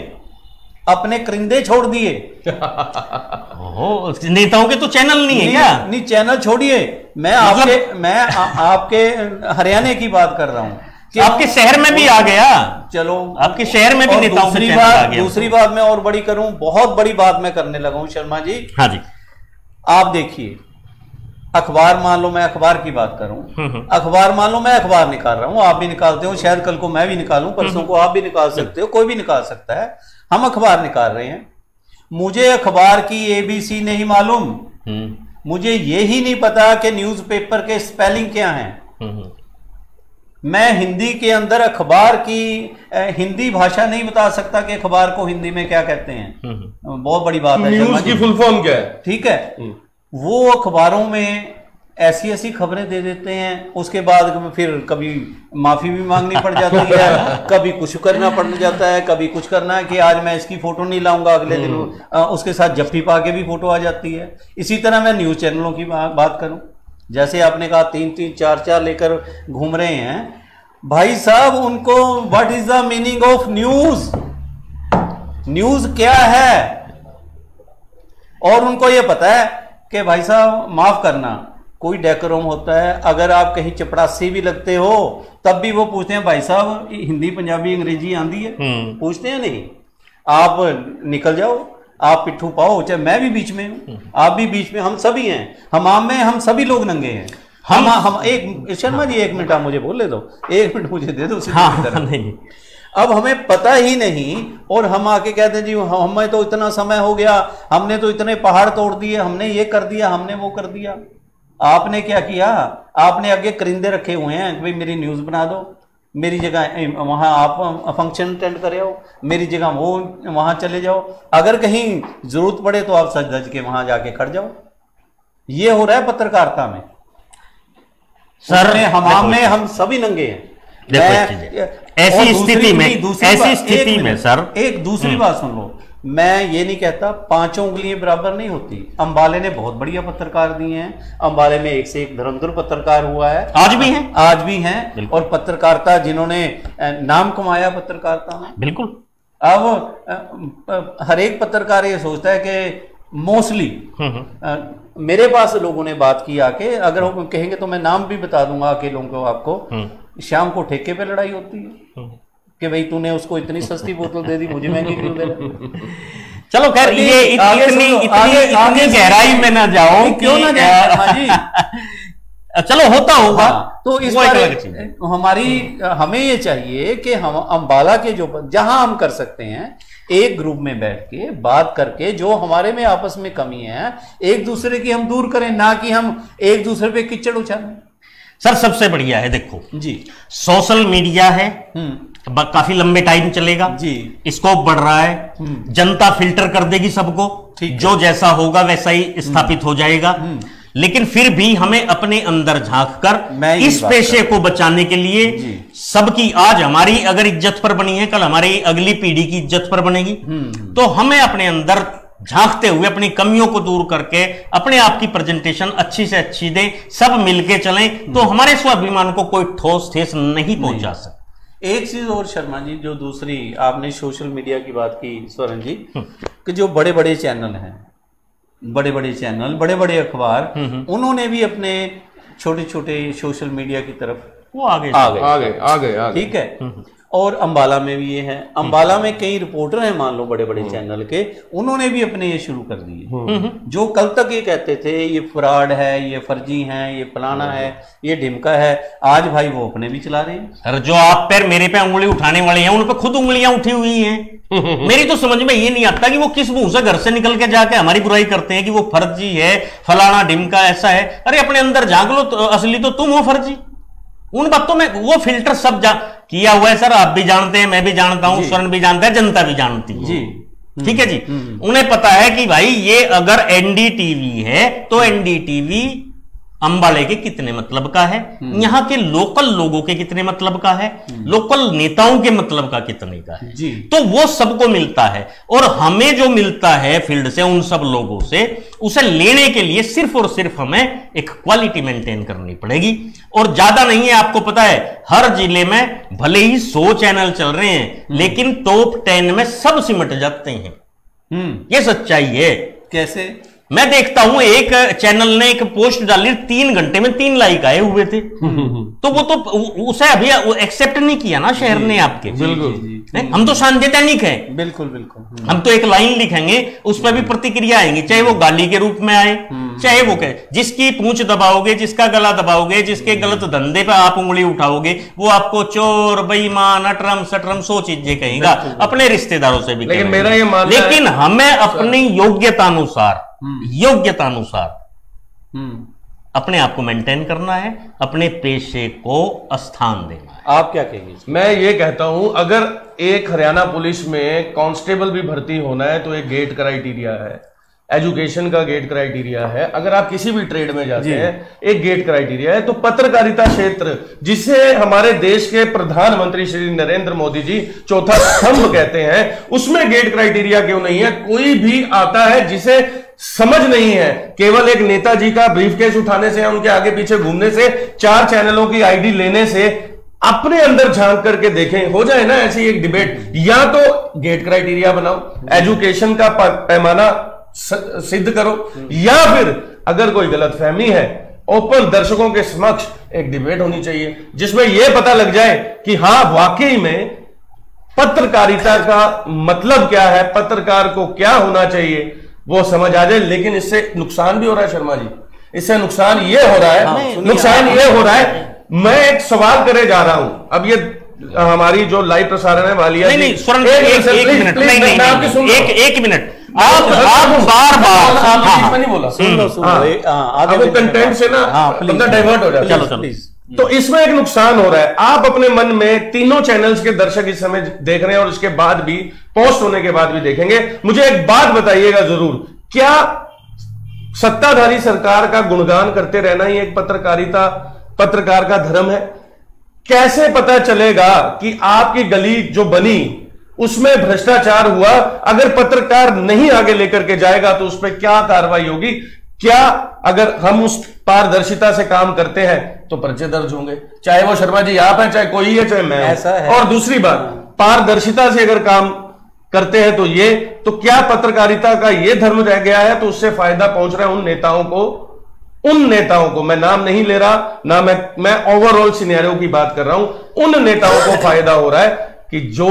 अपने करिंदे छोड़ दिए। नेताओं के तो चैनल नहीं है क्या? नहीं, चैनल छोड़िए, मैं आपके हरियाणा की बात कर रहा हूं कि आपके शहर में भी आ गया। चलो, आपके शहर में भी नेताओं के चैनल आ गया। दूसरी बात मैं और बड़ी करूं, बहुत बड़ी बात मैं करने लगा हूं शर्मा जी। हाँ जी, आप देखिए, अखबार मान लो, मैं अखबार की बात करूं, अखबार मान लो मैं अखबार निकाल रहा हूं, आप भी निकालते हो, शायद कल को मैं भी निकालूं, परसों को आप भी निकाल सकते हो, कोई भी निकाल सकता है। हम अखबार निकाल रहे हैं, मुझे अखबार की एबीसी नहीं मालूम, मुझे ये ही नहीं पता कि न्यूज़पेपर के स्पेलिंग क्या हैं। मैं हिंदी के अंदर अखबार की हिंदी भाषा नहीं बता सकता कि अखबार को हिंदी में क्या कहते हैं। बहुत बड़ी बात है। न्यूज़ की फुल फॉर्म क्या है? ठीक है, वो अखबारों में ऐसी ऐसी खबरें दे देते हैं, उसके बाद फिर कभी माफी भी मांगनी पड़ जाती है, कभी कुछ करना पड़ जाता है, कभी कुछ करना है कि आज मैं इसकी फोटो नहीं लाऊंगा, अगले दिन उसके साथ जफ्फी पा के भी फोटो आ जाती है। इसी तरह मैं न्यूज चैनलों की बात करूं, जैसे आपने कहा 3-3 4-4 लेकर घूम रहे हैं भाई साहब, उनको what is the meaning of news, news क्या है, और उनको ये पता है कि भाई साहब माफ करना, कोई डेकोरम होता है, अगर आप कहीं चपरासी भी लगते हो तब भी वो पूछते हैं भाई साहब हिंदी पंजाबी अंग्रेजी आंदी है, पूछते हैं नहीं, आप निकल जाओ, आप पिट्ठू पाओ, चाहे मैं भी बीच में हूं, आप भी बीच में, हम सभी हैं, हमाम में हम सभी लोग नंगे हैं। हम एक शर्मा जी 1 मिनट आप मुझे बोल ले दो, 1 मिनट मुझे दे दो। नहीं, अब हमें पता ही नहीं और हम आके कहते हैं जी हमें तो इतना समय हो गया, हमने तो इतने पहाड़ तोड़ दिए, हमने ये कर दिया, हमने वो कर दिया। आपने क्या किया, आपने आगे करिंदे रखे हुए हैं, भाई मेरी न्यूज बना दो, मेरी जगह वहां आप फंक्शन अटेंड करे हो, मेरी जगह वो वहां चले जाओ, अगर कहीं जरूरत पड़े तो आप सज धज के वहां जाके खड़ जाओ। ये हो रहा है पत्रकारिता में सर, हमाम में हम सभी नंगे हैं। ऐसी स्थिति में सर एक दूसरी बात सुन लो, मैं ये नहीं कहता 5 उंगलियां बराबर नहीं होती। अंबाले ने बहुत बढ़िया पत्रकार दिए हैं, अंबाले में एक से एक धुरंधर पत्रकार हुआ है, आज भी हैं और पत्रकारिता जिन्होंने नाम कमाया पत्रकारिता में, बिल्कुल। अब हर एक पत्रकार ये सोचता है कि मोस्टली मेरे पास लोगों ने बात की आके, अगर वो कहेंगे तो मैं नाम भी बता दूंगा अकेलों को आपको, शाम को ठेके पे लड़ाई होती है कि भाई तूने उसको इतनी सस्ती बोतल दे दी, मुझे महंगी क्यों दे रहा। चलो खैर, ये इतनी गहराई में ना जाओ, क्यों ना जाए, चलो होता होगा। तो इस बार हमें ये चाहिए कि हम अंबाला के जो जहां हम कर सकते हैं, एक ग्रुप में बैठ के बात करके जो हमारे में आपस में कमी है एक दूसरे की हम दूर करें, ना कि हम एक दूसरे पे कीचड़ उछालें। सर सबसे बढ़िया है, देखो जी, सोशल मीडिया है, काफी लंबे टाइम चलेगा जी, स्कोप बढ़ रहा है, जनता फिल्टर कर देगी सबको, जो जैसा होगा वैसा ही स्थापित हो जाएगा। लेकिन फिर भी हमें अपने अंदर झांक कर इस पेशे को बचाने के लिए सबकी, आज हमारी अगर इज्जत पर बनी है, कल हमारी अगली पीढ़ी की इज्जत पर बनेगी। तो हमें अपने अंदर झांकते हुए अपनी कमियों को दूर करके अपने आप की प्रेजेंटेशन अच्छी से अच्छी दें, सब मिलके चलें, तो हमारे स्वाभिमान को कोई ठोस ठेस नहीं पहुंचा सकता। एक चीज और शर्मा जी, जो दूसरी आपने सोशल मीडिया की बात की स्वर्ण जी, कि जो बड़े बड़े चैनल हैं, बड़े बड़े चैनल, बड़े बड़े अखबार, उन्होंने भी अपने छोटे छोटे सोशल मीडिया की तरफ वो आगे ठीक है। और अंबाला में भी ये है, अंबाला में कई रिपोर्टर हैं मान लो बड़े बड़े चैनल के, उन्होंने भी अपने ये शुरू कर दिए। जो कल तक ये कहते थे ये फ्रॉड है, ये फर्जी है, ये फलाना है, ये ढिमका है, आज भाई वो अपने भी चला रहे हैं। सर जो आप पैर मेरे पे उंगली उठाने वाले हैं, उन पे खुद उंगलियां उठी हुई हैं। मेरी तो समझ में ये नहीं आता कि वो किस मुंह से घर से निकल के जाके हमारी बुराई करते हैं कि वो फर्जी है, फलाना ढिमका ऐसा है। अरे अपने अंदर झांक लो, तो असली तो तुम हो फर्जी। उन बातों में वो फिल्टर सब किया हुआ है सर, आप भी जानते हैं, मैं भी जानता हूं, स्वर्ण भी जानता है, जनता भी जानती है जी। ठीक है जी। उन्हें पता है कि भाई ये अगर एनडीटीवी है तो एनडीटीवी अंबाले के कितने मतलब का है, यहां के लोकल लोगों के कितने मतलब का है, लोकल नेताओं के मतलब का कितने का है जी। तो वो सबको मिलता है, और हमें जो मिलता है फील्ड से उन सब लोगों से, उसे लेने के लिए सिर्फ और सिर्फ हमें एक क्वालिटी मेंटेन करनी पड़ेगी। और ज्यादा नहीं है, आपको पता है हर जिले में भले ही 100 चैनल चल रहे हैं, लेकिन टॉप 10 में सब सिमट जाते हैं। ये सच्चाई है। कैसे? मैं देखता हूं एक चैनल ने एक पोस्ट डाली, 3 घंटे में 3 लाइक आए हुए थे। तो वो तो उसे अभी एक्सेप्ट नहीं किया ना शहर ने आपके। बिल्कुल हम तो संवैधानिक हैं। बिल्कुल बिल्कुल। हम तो एक लाइन लिखेंगे, उस पर भी प्रतिक्रिया आएंगी, चाहे वो गाली के रूप में आए, चाहे वो कहे। जिसकी पूंछ दबाओगे, जिसका गला दबाओगे, जिसके गलत धंधे पे आप उंगली उठाओगे, वो आपको चोर, बेईमान, अटरम सटरम 100 चीजें कहेगा, अपने रिश्तेदारों से भी। लेकिन मेरा ये मानना है, लेकिन हमें अपनी योग्यतानुसार अपने आप को मेंटेन करना है, अपने पेशे को स्थान देना है। आप क्या कहेंगे? मैं ये कहता हूं, अगर एक हरियाणा पुलिस में कांस्टेबल भी भर्ती होना है तो एक गेट क्राइटेरिया है, एजुकेशन का गेट क्राइटेरिया है। अगर आप किसी भी ट्रेड में जाते हैं एक गेट क्राइटेरिया है। तो पत्रकारिता क्षेत्र, जिसे हमारे देश के प्रधानमंत्री श्री नरेंद्र मोदी जी चौथा स्तंभ कहते हैं, उसमें गेट क्राइटेरिया क्यों नहीं है? कोई भी आता है जिसे समझ नहीं है, केवल एक नेताजी का ब्रीफकेस उठाने से, उनके आगे पीछे घूमने से, 4 चैनलों की आईडी लेने से, अपने अंदर झांक करके देखें, हो जाए ना ऐसी एक डिबेट। या तो गेट क्राइटेरिया बनाओ, एजुकेशन का पैमाना सिद्ध करो, या फिर अगर कोई गलतफहमी है, ओपन दर्शकों के समक्ष एक डिबेट होनी चाहिए, जिसमें यह पता लग जाए कि हां वाकई में पत्रकारिता का मतलब क्या है, पत्रकार को क्या होना चाहिए, वो समझ आ जाए। लेकिन इससे नुकसान भी हो रहा है शर्मा जी, इससे नुकसान ये हो रहा है, नुकसान ये हो रहा है। मैं एक सवाल करे जा रहा हूं, अब ये हमारी जो लाइव प्रसारण है वालिया, नहीं स्वर्ण एक मिनट, एक मिनट, आप बार बार नहीं बोला, सुन लो वो कंटेंट से ना बंदा डाइवर्ट हो जाता है। चलो प्लीज। तो इसमें एक नुकसान हो रहा है। आप अपने मन में तीनों चैनल्स के दर्शक इस समय देख रहे हैं और उसके बाद भी, पोस्ट होने के बाद भी देखेंगे। मुझे एक बात बताइएगा जरूर, क्या सत्ताधारी सरकार का गुणगान करते रहना ही एक पत्रकार का धर्म है? कैसे पता चलेगा कि आपकी गली जो बनी उसमें भ्रष्टाचार हुआ? अगर पत्रकार नहीं आगे लेकर के जाएगा तो उस पर क्या कार्रवाई होगी? क्या अगर हम उस पारदर्शिता से काम करते हैं तो पर्चे दर्ज होंगे, चाहे वो शर्मा जी आप हैं, चाहे कोई है, चाहे मैं हूं। और दूसरी बात, पारदर्शिता से अगर काम करते हैं तो क्या पत्रकारिता का ये धर्म रह गया है? तो उससे फायदा पहुंच रहा है उन नेताओं को, मैं नाम नहीं ले रहा ना, मैं ओवरऑल सिनेरियो की बात कर रहा हूं। उन नेताओं को फायदा हो रहा है कि जो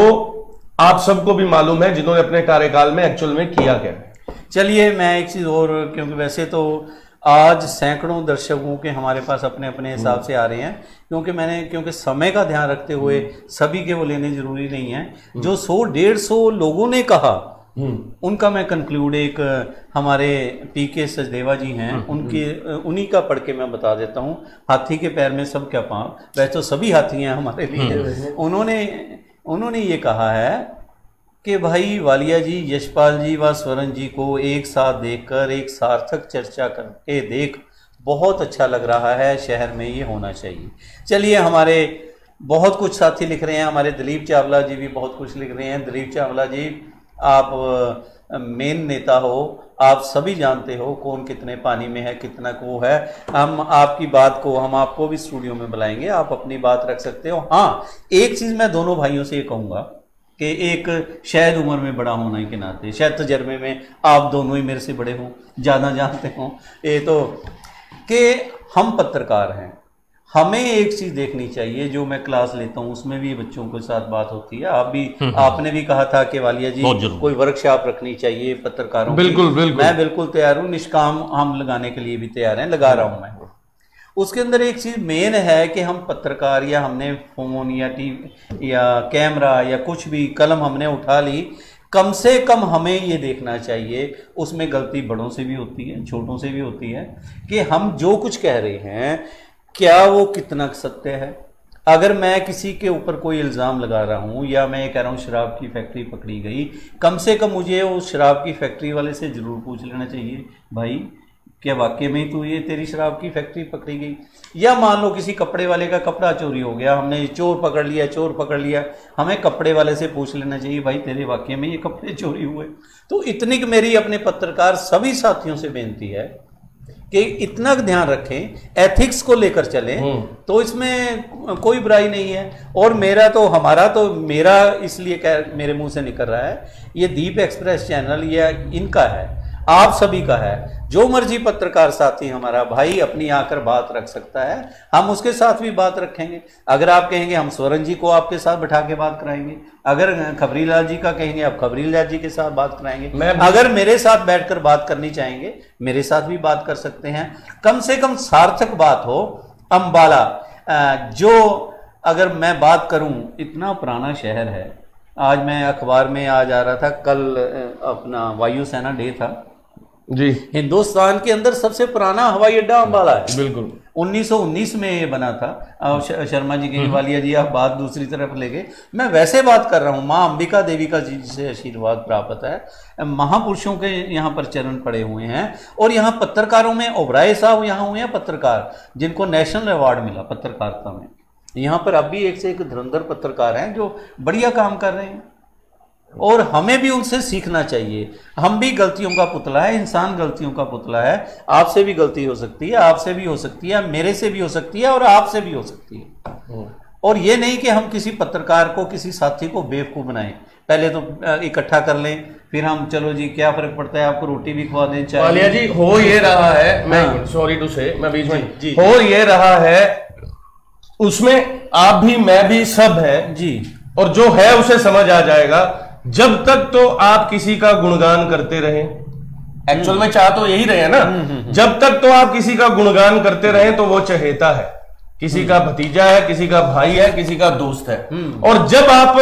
आप सबको भी मालूम है, जिन्होंने अपने कार्यकाल में एक्चुअल में किया क्या है। चलिए मैं एक चीज और, क्योंकि वैसे तो आज सैकड़ों दर्शकों के हमारे पास अपने अपने हिसाब से आ रहे हैं, क्योंकि समय का ध्यान रखते हुए सभी के वो लेने जरूरी नहीं है। जो 100-150 लोगों ने कहा उनका मैं कंक्लूड, एक हमारे पीके सचदेवा जी हैं, उन्हीं का पढ़ के मैं बता देता हूं। हाथी के पैर में सब क्या पांव, वैसे तो सभी हाथी हैं हमारे लिए। उन्होंने ये कहा है कि भाई वालिया जी, यशपाल जी व स्वर्ण जी को एक साथ देखकर एक सार्थक चर्चा करके देख, बहुत अच्छा लग रहा है, शहर में ये होना चाहिए। चलिए, हमारे बहुत कुछ साथी लिख रहे हैं, हमारे दिलीप चावला जी भी बहुत कुछ लिख रहे हैं। दिलीप चावला जी, आप मेन नेता हो, आप सभी जानते हो कौन कितने पानी में है, कितना को है। हम आपकी बात को, हम आपको भी स्टूडियो में बुलाएंगे, आप अपनी बात रख सकते हो। हाँ, एक चीज़ मैं दोनों भाइयों से ये कहूँगा कि एक शायद उम्र में बड़ा होने के नाते, शायद तजर्बे में आप दोनों ही मेरे से बड़े हों, ज़्यादा जानते हों, ये तो कि हम पत्रकार हैं, हमें एक चीज देखनी चाहिए। जो मैं क्लास लेता हूँ उसमें भी बच्चों के साथ बात होती है, आप भी, आपने भी कहा था कि वालिया जी कोई वर्कशॉप रखनी चाहिए पत्रकारों की। बिल्कुल बिल्कुल, मैं बिल्कुल तैयार हूँ, निष्काम हम लगाने के लिए भी तैयार हैं, लगा रहा हूँ मैं। उसके अंदर एक चीज मेन है कि हम पत्रकार, या हमने फोन या टीवी या कैमरा या कुछ भी कलम हमने उठा ली, कम से कम हमें ये देखना चाहिए, उसमें गलती बड़ों से भी होती है, छोटों से भी होती है, कि हम जो कुछ कह रहे हैं क्या वो कितना सत्य है। अगर मैं किसी के ऊपर कोई इल्ज़ाम लगा रहा हूँ, या मैं कह रहा हूँ शराब की फैक्ट्री पकड़ी गई, कम से कम मुझे उस शराब की फैक्ट्री वाले से ज़रूर पूछ लेना चाहिए, भाई क्या वाकई में तो ये तेरी शराब की फैक्ट्री पकड़ी गई। या मान लो किसी कपड़े वाले का कपड़ा चोरी हो गया, हमने चोर पकड़ लिया, हमें कपड़े वाले से पूछ लेना चाहिए, भाई तेरे वाकई में ये कपड़े चोरी हुए। तो इतनी मेरी अपने पत्रकार सभी साथियों से बेनती है कि इतना ध्यान रखें, एथिक्स को लेकर चलें, तो इसमें कोई बुराई नहीं है। और मेरा इसलिए मेरे मुंह से निकल रहा है, ये दीप एक्सप्रेस चैनल ये इनका है, आप सभी का है। जो मर्जी पत्रकार साथी हमारा भाई अपनी आकर बात रख सकता है, हम उसके साथ भी बात रखेंगे। अगर आप कहेंगे हम स्वरण जी को आपके साथ बैठा के बात कराएंगे, अगर खबरीलाल जी का कहेंगे आप खबरीलाल जी के साथ बात कराएंगे, अगर मेरे साथ बैठकर बात करनी चाहेंगे मेरे साथ भी बात कर सकते हैं। कम से कम सार्थक बात हो। अंबाला जो अगर मैं बात करूं, इतना पुराना शहर है। आज मैं अखबार में आज आ रहा था, कल अपना वायुसेना डे था जी। हिंदुस्तान के अंदर सबसे पुराना हवाई अड्डा अंबाला है। बिल्कुल 1919 में ये बना था। शर्मा जी के वालिया जी आप बात दूसरी तरफ ले गए, मैं वैसे बात कर रहा हूँ। माँ अंबिका देवी का जी से आशीर्वाद प्राप्त है, महापुरुषों के यहाँ पर चरण पड़े हुए हैं। और यहाँ पत्रकारों में ओबराय साहब यहाँ हुए हैं पत्रकार, जिनको नेशनल अवार्ड मिला पत्रकारिता में। यहाँ पर अब भी एक से एक धुरंधर पत्रकार हैं जो बढ़िया काम कर रहे हैं, और हमें भी उनसे सीखना चाहिए। हम भी गलतियों का पुतला है, इंसान गलतियों का पुतला है। आपसे भी गलती हो सकती है, आपसे भी हो सकती है, मेरे से भी हो सकती है, और आपसे भी हो सकती है। और ये नहीं कि हम किसी पत्रकार को, किसी साथी को बेवकूफ़ बनाएं। पहले तो इकट्ठा कर लें, फिर हम चलो जी क्या फर्क पड़ता है, आपको रोटी भी खवा दें, चाय। वालिया जी हो ये रहा है, मैं सॉरी टू से, मैं बीच में जी, हो ये रहा है, उसमें आप भी मैं भी सब है जी, और जो है उसे समझ आ जाएगा। जब तक तो आप किसी का गुणगान करते रहे, एक्चुअल में चाह तो यही रहे ना, जब तक तो आप किसी का गुणगान करते रहे तो वो चहेता है, किसी का भतीजा है, किसी का भाई है, किसी का दोस्त है। और जब आप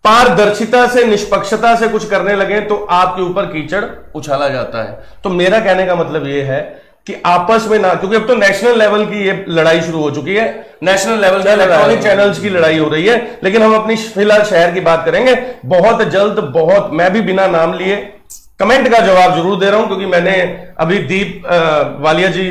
पारदर्शिता से, निष्पक्षता से कुछ करने लगे तो आपके ऊपर कीचड़ उछाला जाता है। तो मेरा कहने का मतलब यह है कि आपस में ना, क्योंकि अब तो नेशनल लेवल की ये लड़ाई शुरू हो चुकी है, नेशनल लेवल में इलेक्ट्रॉनिक चैनल्स की लड़ाई हो रही है, लेकिन हम अपनी फिलहाल शहर की बात करेंगे बहुत जल्द। बहुत मैं भी बिना नाम लिए कमेंट का जवाब जरूर दे रहा हूं, क्योंकि मैंने अभी दीप वालिया जी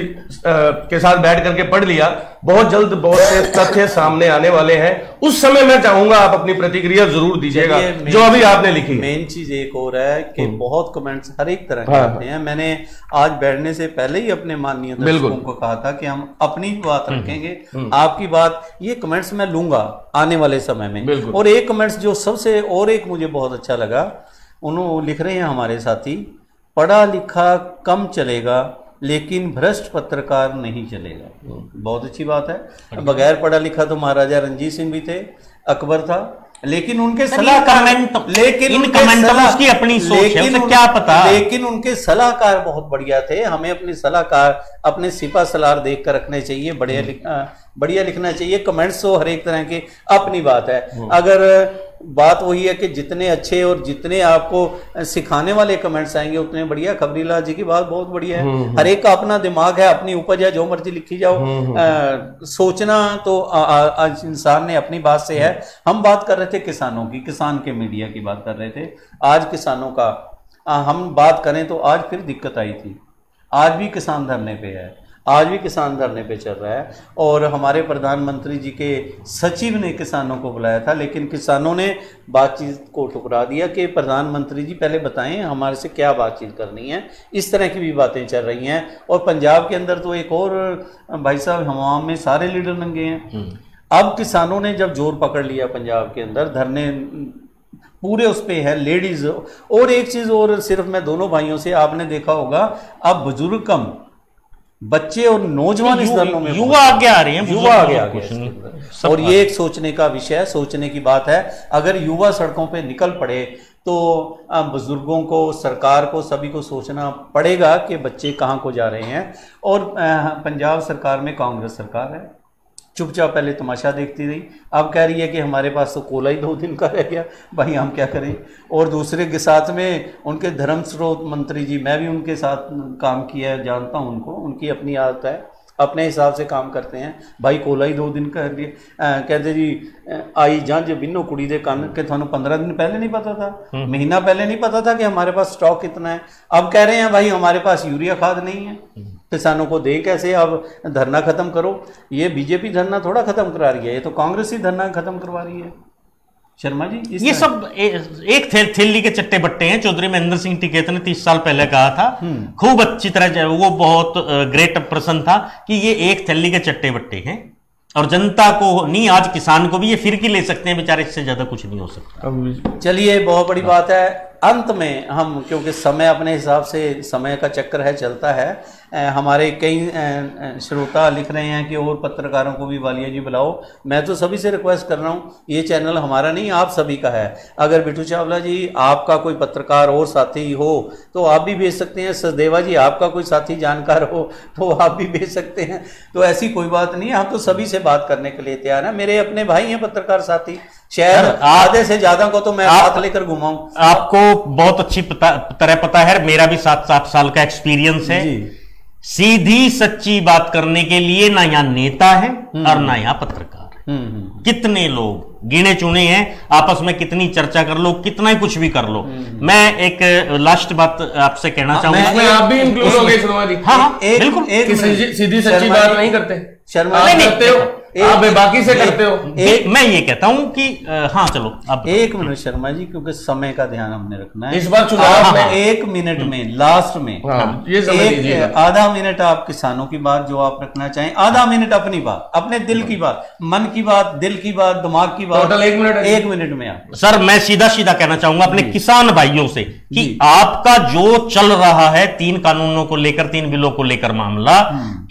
के साथ बैठ करके पढ़ लिया। बहुत जल्द बहुत से तथ्य सामने आने वाले हैं, उस समय मैं चाहूंगा आप अपनी प्रतिक्रिया जरूर दीजिएगा जो अभी आपने लिखी। मेन चीज एक और है कि बहुत कमेंट्स हर एक तरह के आते हैं। मैंने आज बैठने से पहले ही अपने माननीय दर्शकों को कहा था कि हम अपनी बात रखेंगे, आपकी बात, ये कमेंट्स मैं लूंगा आने वाले समय में। और एक कमेंट्स जो सबसे और एक मुझे बहुत अच्छा लगा, उन्होंने लिख रहे हैं हमारे साथी, पढ़ा लिखा कम चलेगा लेकिन भ्रष्ट पत्रकार नहीं चलेगा। बहुत अच्छी बात है। बगैर पढ़ा लिखा तो महाराजा रणजीत सिंह भी थे, अकबर था, लेकिन उनके सलाहकार, लेकिन उसकी अपनी सोच है, उसे क्या पता, लेकिन उनके सलाहकार बहुत बढ़िया थे। हमें अपने सलाहकार, अपने सिपा सलार देख कर रखने चाहिए, बढ़िया लिखना चाहिए। कमेंट्स तो हर एक तरह के अपनी बात है। अगर बात वही है कि जितने अच्छे और जितने आपको सिखाने वाले कमेंट्स आएंगे उतने बढ़िया। खबरीलाल जी की बात बहुत बढ़िया है, हर एक का अपना दिमाग है, अपनी उपज है, जो मर्जी लिखी जाओ। सोचना तो इंसान ने अपनी बात से है। हम बात कर रहे थे किसानों की, किसान के मीडिया की बात कर रहे थे। आज किसानों का हम बात करें तो आज फिर दिक्कत आई थी, आज भी किसान धरने पे है। आज भी किसान धरने पे चल रहा है। और हमारे प्रधानमंत्री जी के सचिव ने किसानों को बुलाया था, लेकिन किसानों ने बातचीत को ठुकरा दिया कि प्रधानमंत्री जी पहले बताएं हमारे से क्या बातचीत करनी है। इस तरह की भी बातें चल रही हैं। और पंजाब के अंदर तो एक और भाई साहब, हवा में सारे लीडर नंगे हैं। अब किसानों ने जब जोर पकड़ लिया पंजाब के अंदर, धरने पूरे उस पे है, लेडीज। और एक चीज और, सिर्फ मैं दोनों भाइयों से, आपने देखा होगा अब बुजुर्ग कम, बच्चे और नौजवान इस धरनों में युवा आगे आ रहे हैं, युवा आगे आ गए। और ये एक सोचने का विषय है, सोचने की बात है। अगर युवा सड़कों पे निकल पड़े तो बुजुर्गों को, सरकार को, सभी को सोचना पड़ेगा कि बच्चे कहाँ को जा रहे हैं। और पंजाब सरकार में कांग्रेस सरकार है, चुपचाप पहले तमाशा देखती रही, अब कह रही है कि हमारे पास तो कोला ही 2 दिन का रह गया, भाई हम क्या करें। और दूसरे के साथ में उनके धर्म स्रोत मंत्री जी, मैं भी उनके साथ काम किया है, जानता हूं उनको, उनकी अपनी आदत है, अपने हिसाब से काम करते हैं। भाई कोला ही 2 दिन का कहते जी आई जंज बिन्नो कुड़ी दे कान के, थानू 15 दिन पहले नहीं पता था, महीना पहले नहीं पता था कि हमारे पास स्टॉक कितना है। अब कह रहे हैं भाई हमारे पास यूरिया खाद नहीं है, किसानों को दे कैसे, अब धरना खत्म करो। ये बीजेपी धरना थोड़ा खत्म करा रही है, ये तो कांग्रेस ही धरना खत्म करवा रही है। शर्मा जी, ये सब एक थैली के चट्टे बट्टे हैं। चौधरी महेंद्र सिंह टिकैत ने 30 साल पहले कहा था, खूब अच्छी तरह, वो बहुत ग्रेट पर्सन था, कि ये एक थैली के चट्टे बट्टे हैं और जनता को नहीं, आज किसान को भी ये फिरकी ले सकते हैं बेचारे, इससे ज्यादा कुछ नहीं हो सकता। चलिए, बहुत बड़ी बात है। अंत में हम, क्योंकि समय अपने हिसाब से, समय का चक्कर है, चलता है, हमारे कई श्रोता लिख रहे हैं कि और पत्रकारों को भी वालिया जी बुलाओ। मैं तो सभी से रिक्वेस्ट कर रहा हूँ, ये चैनल हमारा नहीं, आप सभी का है। अगर बिट्टू चावला जी आपका कोई पत्रकार और साथी हो तो आप भी भेज सकते हैं, सचदेवा जी आपका कोई साथी जानकार हो तो आप भी भेज सकते हैं। तो ऐसी कोई बात नहीं है, हम तो सभी से बात करने के लिए तैयार हैं। मेरे अपने भाई हैं पत्रकार साथी, शायद आधे से ज्यादा को तो मैं साथ लेकर घुमाऊं। आपको बहुत अच्छी तरह पता है, मेरा भी 7 साल का एक्सपीरियंस है। सीधी सच्ची बात करने के लिए ना यहाँ नेता है और ना यहाँ पत्रकार है। कितने लोग गिने चुने हैं, आपस में कितनी चर्चा कर लो, कितना ही कुछ भी कर लो। मैं एक लास्ट बात आपसे कहना चाहूंगा, आप भी इंक्लूड हो गए। हाँ, बिल्कुल, सीधी सच्ची बात नहीं करते, शर्मा करते हो, आप बेबाकी से करते हो। मैं ये कहता हूं कि हाँ चलो अब 1 मिनट शर्मा जी, क्योंकि समय का ध्यान हमने रखना है इस बार चुनाव में। 1 मिनट में, लास्ट में ये आधा मिनट आप किसानों की बात जो आप रखना चाहें, आधा मिनट अपनी बात, अपने दिल की बात, मन की बात, दिल की बात, दिमाग की बात, टोटल 1 मिनट में आप। सर मैं सीधा कहना चाहूंगा अपने किसान भाइयों से कि आपका जो चल रहा है 3 कानूनों को लेकर, 3 बिलों को लेकर मामला,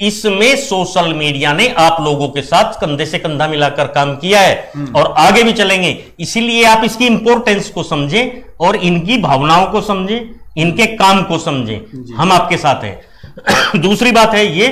इसमें सोशल मीडिया ने आप लोगों के साथ कंधे से कंधा मिलाकर काम किया है और आगे भी चलेंगे। इसीलिए आप इसकी इंपॉर्टेंस को समझें और इनकी भावनाओं को समझें, इनके काम को समझें, हम आपके साथ हैं। दूसरी बात है ये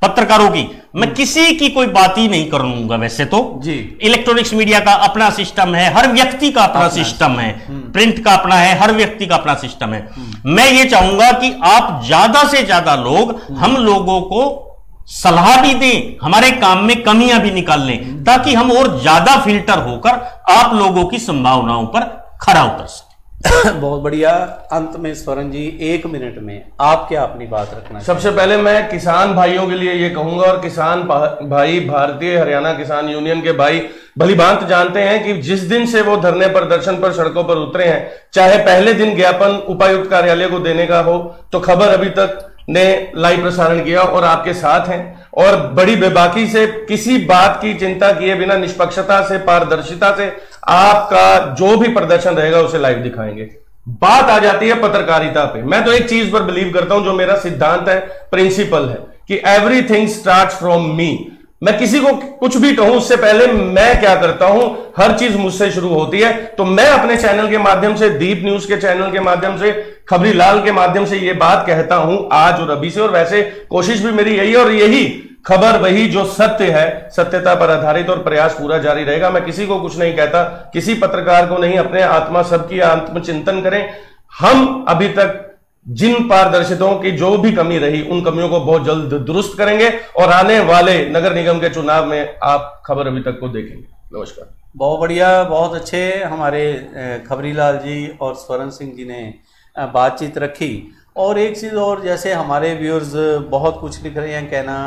पत्रकारों की, मैं किसी की कोई बात ही नहीं करूंगा। वैसे तो जी इलेक्ट्रॉनिक्स मीडिया का अपना सिस्टम है, हर व्यक्ति का अपना सिस्टम है, प्रिंट का अपना है, हर व्यक्ति का अपना सिस्टम है। मैं ये चाहूंगा कि आप ज्यादा से ज्यादा लोग हम लोगों को सलाह भी दें, हमारे काम में कमियां भी निकाल लें, ताकि हम और ज्यादा फिल्टर होकर आप लोगों की संभावनाओं पर खरा उतर सकें। बहुत बढ़िया। अंत में स्वरण जी 1 मिनट में आप क्या अपनी बात रखना? सबसे पहले मैं किसान भाइयों के लिए ये कहूंगा, और किसान भाई भारतीय हरियाणा किसान यूनियन के भाई भली भांति जानते हैं कि जिस दिन से वो धरने प्रदर्शन पर सड़कों पर उतरे हैं, चाहे पहले दिन ज्ञापन उपायुक्त कार्यालय को देने का हो, तो खबर अभी तक ने लाइव प्रसारण किया और आपके साथ हैं, और बड़ी बेबाकी से, किसी बात की चिंता किए बिना, निष्पक्षता से, पारदर्शिता से आपका जो भी प्रदर्शन रहेगा उसे लाइव दिखाएंगे। बात आ जाती है पत्रकारिता पे। मैं तो एक चीज पर बिलीव करता हूं, जो मेरा सिद्धांत है, प्रिंसिपल है, कि एवरीथिंग स्टार्ट्स फ्रॉम मी। मैं किसी को कुछ भी कहूं उससे पहले मैं क्या करता हूं, हर चीज मुझसे शुरू होती है। तो मैं अपने चैनल के माध्यम से, दीप न्यूज के चैनल के माध्यम से, खबरी लाल के माध्यम से ये बात कहता हूं आज और अभी से, और वैसे कोशिश भी मेरी यही, और यही खबर वही जो सत्य है, सत्यता पर आधारित, और प्रयास पूरा जारी रहेगा। मैं किसी को कुछ नहीं कहता, किसी पत्रकार को नहीं, अपने आत्मा सबकी आत्मचिंतन करें। हम अभी तक जिन पारदर्शिताओं की जो भी कमी रही, उन कमियों को बहुत जल्द दुरुस्त करेंगे, और आने वाले नगर निगम के चुनाव में आप खबर अभी तक को देखेंगे। नमस्कार। बहुत बढ़िया, बहुत अच्छे हमारे खबरी लाल जी और स्वरण सिंह जी ने बातचीत रखी, और एक चीज़ और, जैसे हमारे व्यूअर्स बहुत कुछ लिख रहे हैं, कहना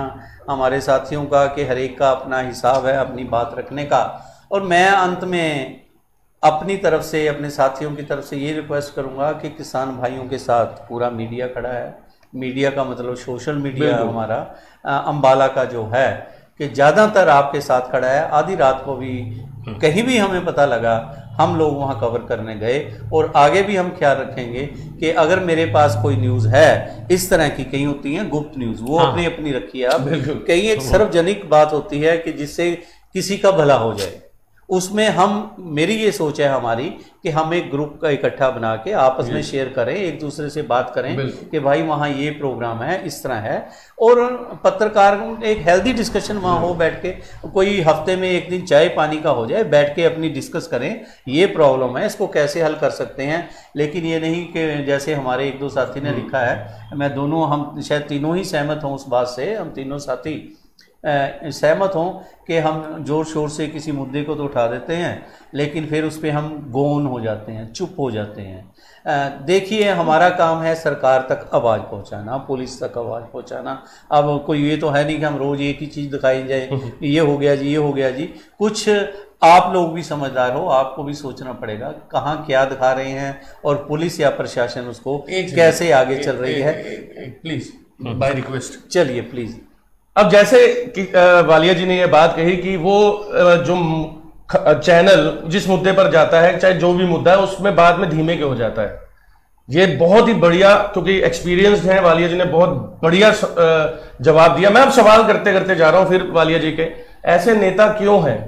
हमारे साथियों का कि हर एक का अपना हिसाब है अपनी बात रखने का, और मैं अंत में अपनी तरफ से, अपने साथियों की तरफ से ये रिक्वेस्ट करूंगा कि किसान भाइयों के साथ पूरा मीडिया खड़ा है। मीडिया का मतलब सोशल मीडिया हमारा अंबाला का जो है कि ज़्यादातर आपके साथ खड़ा है। आधी रात को भी कहीं भी हमें पता लगा, हम लोग वहाँ कवर करने गए, और आगे भी हम ख्याल रखेंगे कि अगर मेरे पास कोई न्यूज़ है इस तरह की, कहीं होती है गुप्त न्यूज़, वो अपनी अपनी रखिए आप, कहीं एक सार्वजनिक बात होती है कि जिससे किसी का भला हो जाए, उसमें हम, मेरी ये सोच है हमारी कि हम एक ग्रुप का इकट्ठा बना के आपस में शेयर करें, एक दूसरे से बात करें कि भाई वहाँ ये प्रोग्राम है, इस तरह है, और पत्रकार एक हेल्दी डिस्कशन वहाँ हो, बैठ के कोई हफ्ते में एक दिन चाय पानी का हो जाए, बैठ के अपनी डिस्कस करें ये प्रॉब्लम है, इसको कैसे हल कर सकते हैं। लेकिन ये नहीं कि जैसे हमारे एक दो साथी ने लिखा है, मैं दोनों, हम शायद तीनों ही सहमत हों उस बात से, हम तीनों साथी सहमत हों कि हम जोर शोर से किसी मुद्दे को तो उठा देते हैं, लेकिन फिर उस पर हम गौन हो जाते हैं, चुप हो जाते हैं। देखिए, हमारा काम है सरकार तक आवाज़ पहुंचाना, पुलिस तक आवाज़ पहुंचाना। अब कोई ये तो है नहीं कि हम रोज़ एक ही चीज़ दिखाई जाए, ये हो गया जी, ये हो गया जी। कुछ आप लोग भी समझदार हो, आपको भी सोचना पड़ेगा कहाँ क्या दिखा रहे हैं, और पुलिस या प्रशासन उसको कैसे आगे चल रही है। प्लीज बाय रिक्वेस्ट, चलिए प्लीज। अब जैसे कि वालिया जी ने यह बात कही कि वो जो चैनल जिस मुद्दे पर जाता है, चाहे जो भी मुद्दा है, उसमें बाद में धीमे के हो जाता है। ये बहुत ही बढ़िया, क्योंकि एक्सपीरियंस्ड हैं वालिया जी ने, बहुत बढ़िया जवाब दिया। मैं अब सवाल करते करते जा रहा हूं फिर वालिया जी के, ऐसे नेता क्यों हैं,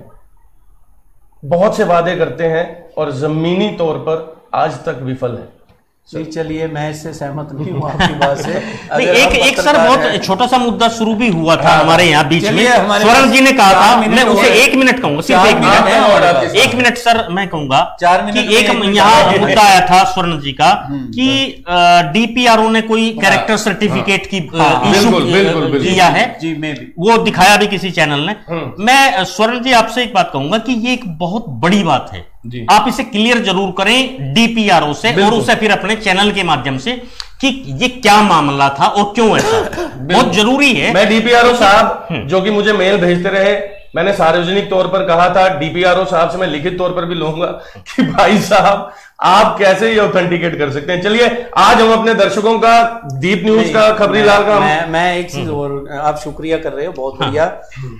बहुत से वादे करते हैं और जमीनी तौर पर आज तक विफल है? नहीं, चलिए, मैं इससे सहमत नहीं हूँ आपकी बात से। एक सर बहुत छोटा सा मुद्दा शुरू भी हुआ था हमारे यहाँ बीच में, स्वर्ण जी ने कहा था, मैं उसे 1 मिनट कहूंगा, सिर्फ 1 मिनट, 1 मिनट सर मैं कहूंगा कि एक यहाँ मुद्दा आया था स्वर्ण जी का कि डीपीआरओ ने कोई कैरेक्टर सर्टिफिकेट की इशू किया है, वो दिखाया भी किसी चैनल ने। मैं स्वर्ण जी आपसे एक बात कहूंगा कि ये एक बहुत बड़ी बात है, आप इसे क्लियर जरूर करें डीपीआरओ से और उसे फिर अपने चैनल के माध्यम से कि ये क्या मामला था और क्यों ऐसा, बहुत जरूरी है। मैं डीपीआरओ साहब जो कि मुझे मेल भेजते रहे, मैंने सार्वजनिक तौर पर कहा था, डीपीआरओ साहब से मैं लिखित तौर पर भी लूंगा कि भाई साहब आप कैसे ये ऑथेंटिकेट कर सकते हैं। चलिए, आज हम अपने दर्शकों का, दीप न्यूज का, खबरीलाल का, मैं एक चीज और, आप शुक्रिया कर रहे हो, बहुत बढ़िया।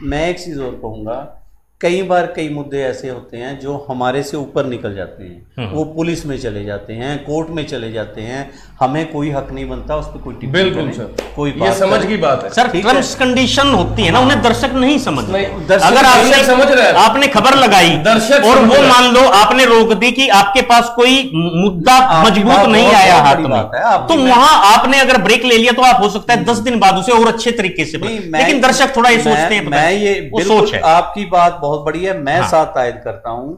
मैं एक चीज और कहूंगा, कई बार कई मुद्दे ऐसे होते हैं जो हमारे से ऊपर निकल जाते हैं, वो पुलिस में चले जाते हैं, कोर्ट में चले जाते हैं, हमें कोई हक नहीं बनता उस पर कोई टिप्पणी। बिल्कुल सर, कोई ये समझ की बात है सर, टर्म्स कंडीशन होती है ना, उन्हें दर्शक नहीं समझ। अगर आपने समझ रहे, आपने खबर लगाई दर्शक और वो मान लो आपने रोक दी कि आपके पास कोई मुद्दा मजबूत नहीं आया हाथ में, तो वहां आपने अगर ब्रेक ले लिया तो आप हो सकता है 10 दिन बाद उसे और अच्छे तरीके से, लेकिन दर्शक थोड़ा ये सोचते हैं, मैं ये सोच है, आपकी बात बहुत बड़ी है। मैं साथ तायद करता हूं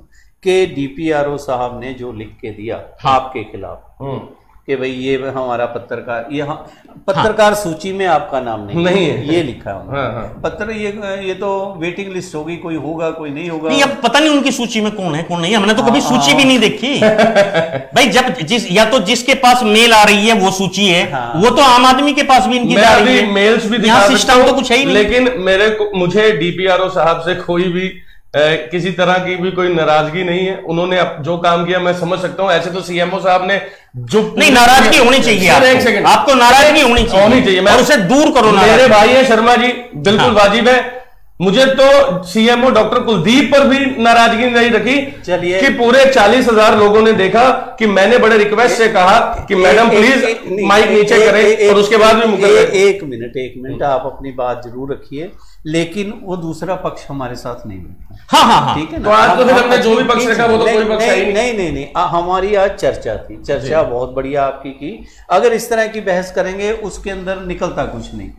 कि डीपीआरओ साहब ने जो लिख के दिया आपके खिलाफ कि भाई ये हमारा पत्रकार, ये पत्रकार सूची में आपका नाम नहीं है, ये लिखा है उन्होंने। पत्र ये तो वेटिंग लिस्ट होगी, कोई होगा कोई नहीं होगा, नहीं, अब पता नहीं उनकी सूची में कौन है कौन नहीं, हमने तो कभी सूची भी नहीं देखी भाई। जब या तो जिसके पास मेल आ रही है वो सूची है, वो तो आम आदमी के पास भी इनकी जा रही है, मेल्स भी यहाँ सिस्टम तो कुछ है ही नहीं। लेकिन मुझे डीपीआरओ साहब से कोई भी किसी तरह की भी कोई नाराजगी नहीं है। उन्होंने जो काम किया मैं समझ सकता हूं। ऐसे तो सीएमओ साहब ने जो नहीं, नाराजगी होनी चाहिए, एक सेकंड, आपको नाराजगी होनी चाहिए, मैं उसे दूर करो। मेरे भाई है शर्मा जी, बिल्कुल वाजिब है। मुझे तो सीएमओ डॉक्टर कुलदीप पर भी नाराजगी नहीं रखी कि पूरे 40,000 लोगों ने देखा कि मैंने बड़े रिक्वेस्ट से कहा कि मैडम प्लीज माइक नीचे करें, और उसके बाद भी मुकर। एक मिनट, आप अपनी बात जरूर रखिए, लेकिन वो दूसरा पक्ष हमारे साथ नहीं बैठा। हाँ, ठीक है ना। तो आज तो फिर हमने जो भी पक्ष रखा वो तो कोई पक्ष नहीं, हमारी आज चर्चा थी, चर्चा बहुत बढ़िया आपकी की। अगर इस तरह की बहस करेंगे उसके अंदर निकलता कुछ नहीं।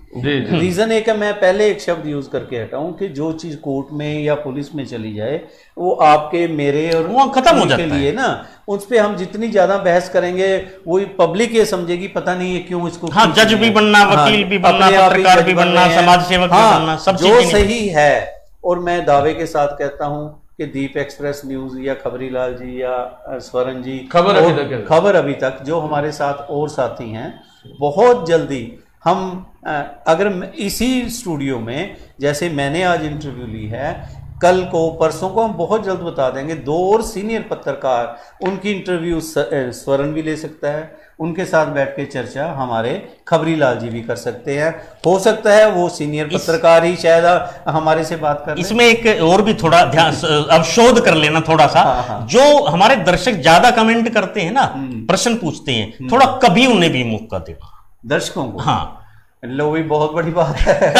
रीजन एक है, मैं पहले एक शब्द यूज करके हटाऊं कि जो चीज कोर्ट में या पुलिस में चली जाए वो आपके, मेरे और वो खत्म हो जाता के लिए ना, उस पे हम जितनी ज्यादा बहस करेंगे वो पब्लिक ये समझेगी पता नहीं है क्यों इसको। हाँ, जज भी बनना, वकील भी बनना, पत्रकार भी बनना, समाज सेवक भी बनना, सब जो सही है। और मैं दावे के साथ कहता हूं कि दीप एक्सप्रेस न्यूज या खबरीलाल जी या स्वर्ण जी, खबर अभी तक जो हमारे साथ और साथी हैं, बहुत जल्दी हम अगर इसी स्टूडियो में जैसे मैंने आज इंटरव्यू ली है, कल को परसों को हम बहुत जल्द बता देंगे। 2 और सीनियर पत्रकार, उनकी इंटरव्यू स्वरण भी ले सकता है, उनके साथ बैठ के चर्चा हमारे खबरी लाल जी भी कर सकते हैं। हो सकता है वो सीनियर पत्रकार ही शायद हमारे से बात कर। इसमें एक और भी थोड़ा ध्यान अब शोध कर लेना थोड़ा सा। हाँ। जो हमारे दर्शक ज्यादा कमेंट करते हैं ना, प्रश्न पूछते हैं, थोड़ा कभी उन्हें भी मौका देना दर्शकों को। हाँ, लो भी बहुत बड़ी बात है।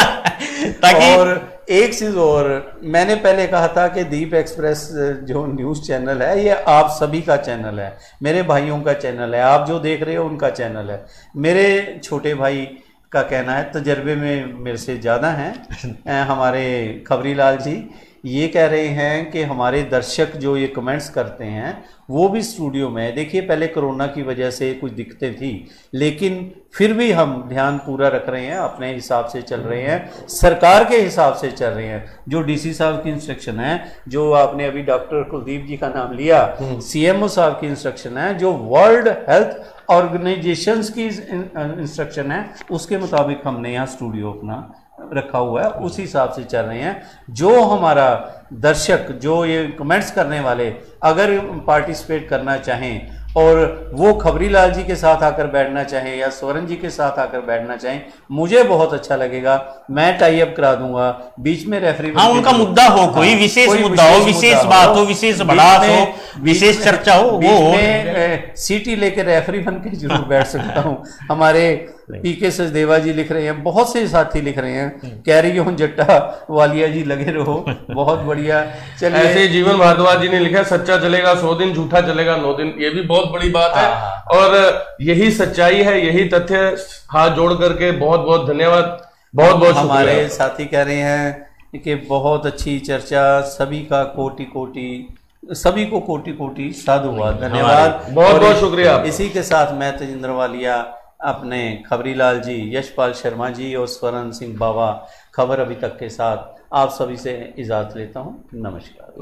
ताकि और एक चीज और, मैंने पहले कहा था कि दीप एक्सप्रेस जो न्यूज़ चैनल है ये आप सभी का चैनल है, मेरे भाइयों का चैनल है, आप जो देख रहे हो उनका चैनल है। मेरे छोटे भाई का कहना है, तजर्बे में मेरे से ज़्यादा हैं हमारे खबरी लाल जी, ये कह रहे हैं कि हमारे दर्शक जो ये कमेंट्स करते हैं वो भी स्टूडियो में। देखिए पहले कोरोना की वजह से कुछ दिक्कतें थी, लेकिन फिर भी हम ध्यान पूरा रख रहे हैं, अपने हिसाब से चल रहे हैं, सरकार के हिसाब से चल रहे हैं। जो डीसी साहब की इंस्ट्रक्शन है, जो आपने अभी डॉक्टर कुलदीप जी का नाम लिया, सीएमओ साहब की इंस्ट्रक्शन है, जो वर्ल्ड हेल्थ ऑर्गेनाइजेशंस की इंस्ट्रक्शन है, उसके मुताबिक हमने यहाँ स्टूडियो अपना रखा हुआ है, उसी हिसाब से चल रहे हैं। जो हमारा दर्शक, जो ये कमेंट्स करने वाले अगर पार्टिसिपेट करना चाहें और वो खबरी लाल जी के साथ आकर बैठना चाहें या स्वरण जी के साथ आकर बैठना चाहें, मुझे बहुत अच्छा लगेगा। मैं टाई अप करा दूंगा, बीच में रेफरी, हाँ, उनका मुद्दा हो, कोई विशेष मुद्दा हो, विशेष बात हो, विशेष बढ़ात हो, विशेश चर्चा हो, वो सीटी लेके रेफरी बन के जरूर बैठ सकता हूँ। हमारे पीके सचदेवा जी लिख रहे हैं, बहुत से साथी लिख रहे हैं, कैरी ऑन जट्टा वालिया जी लगे रहो, बहुत बढ़िया। चलिए, ऐसे जीवन भारद्वाज जी ने लिखा, सच्चा चलेगा 100 दिन, झूठा चलेगा 9 दिन। ये भी बहुत बड़ी बात है और यही सच्चाई है, यही तथ्य। हाथ जोड़ करके बहुत बहुत धन्यवाद, बहुत बहुत हमारे साथी कह रहे हैं कि बहुत अच्छी चर्चा, सभी का कोटि कोटि, सभी को कोटि कोटि साधुवाद, धन्यवाद, बहुत बहुत शुक्रिया। इसी के साथ मैं तेजिंदर वालिया, अपने खबरी लाल जी, यशपाल शर्मा जी और स्वरण सिंह बाबा खबर अभी तक के साथ आप सभी से इजाजत लेता हूँ। नमस्कार।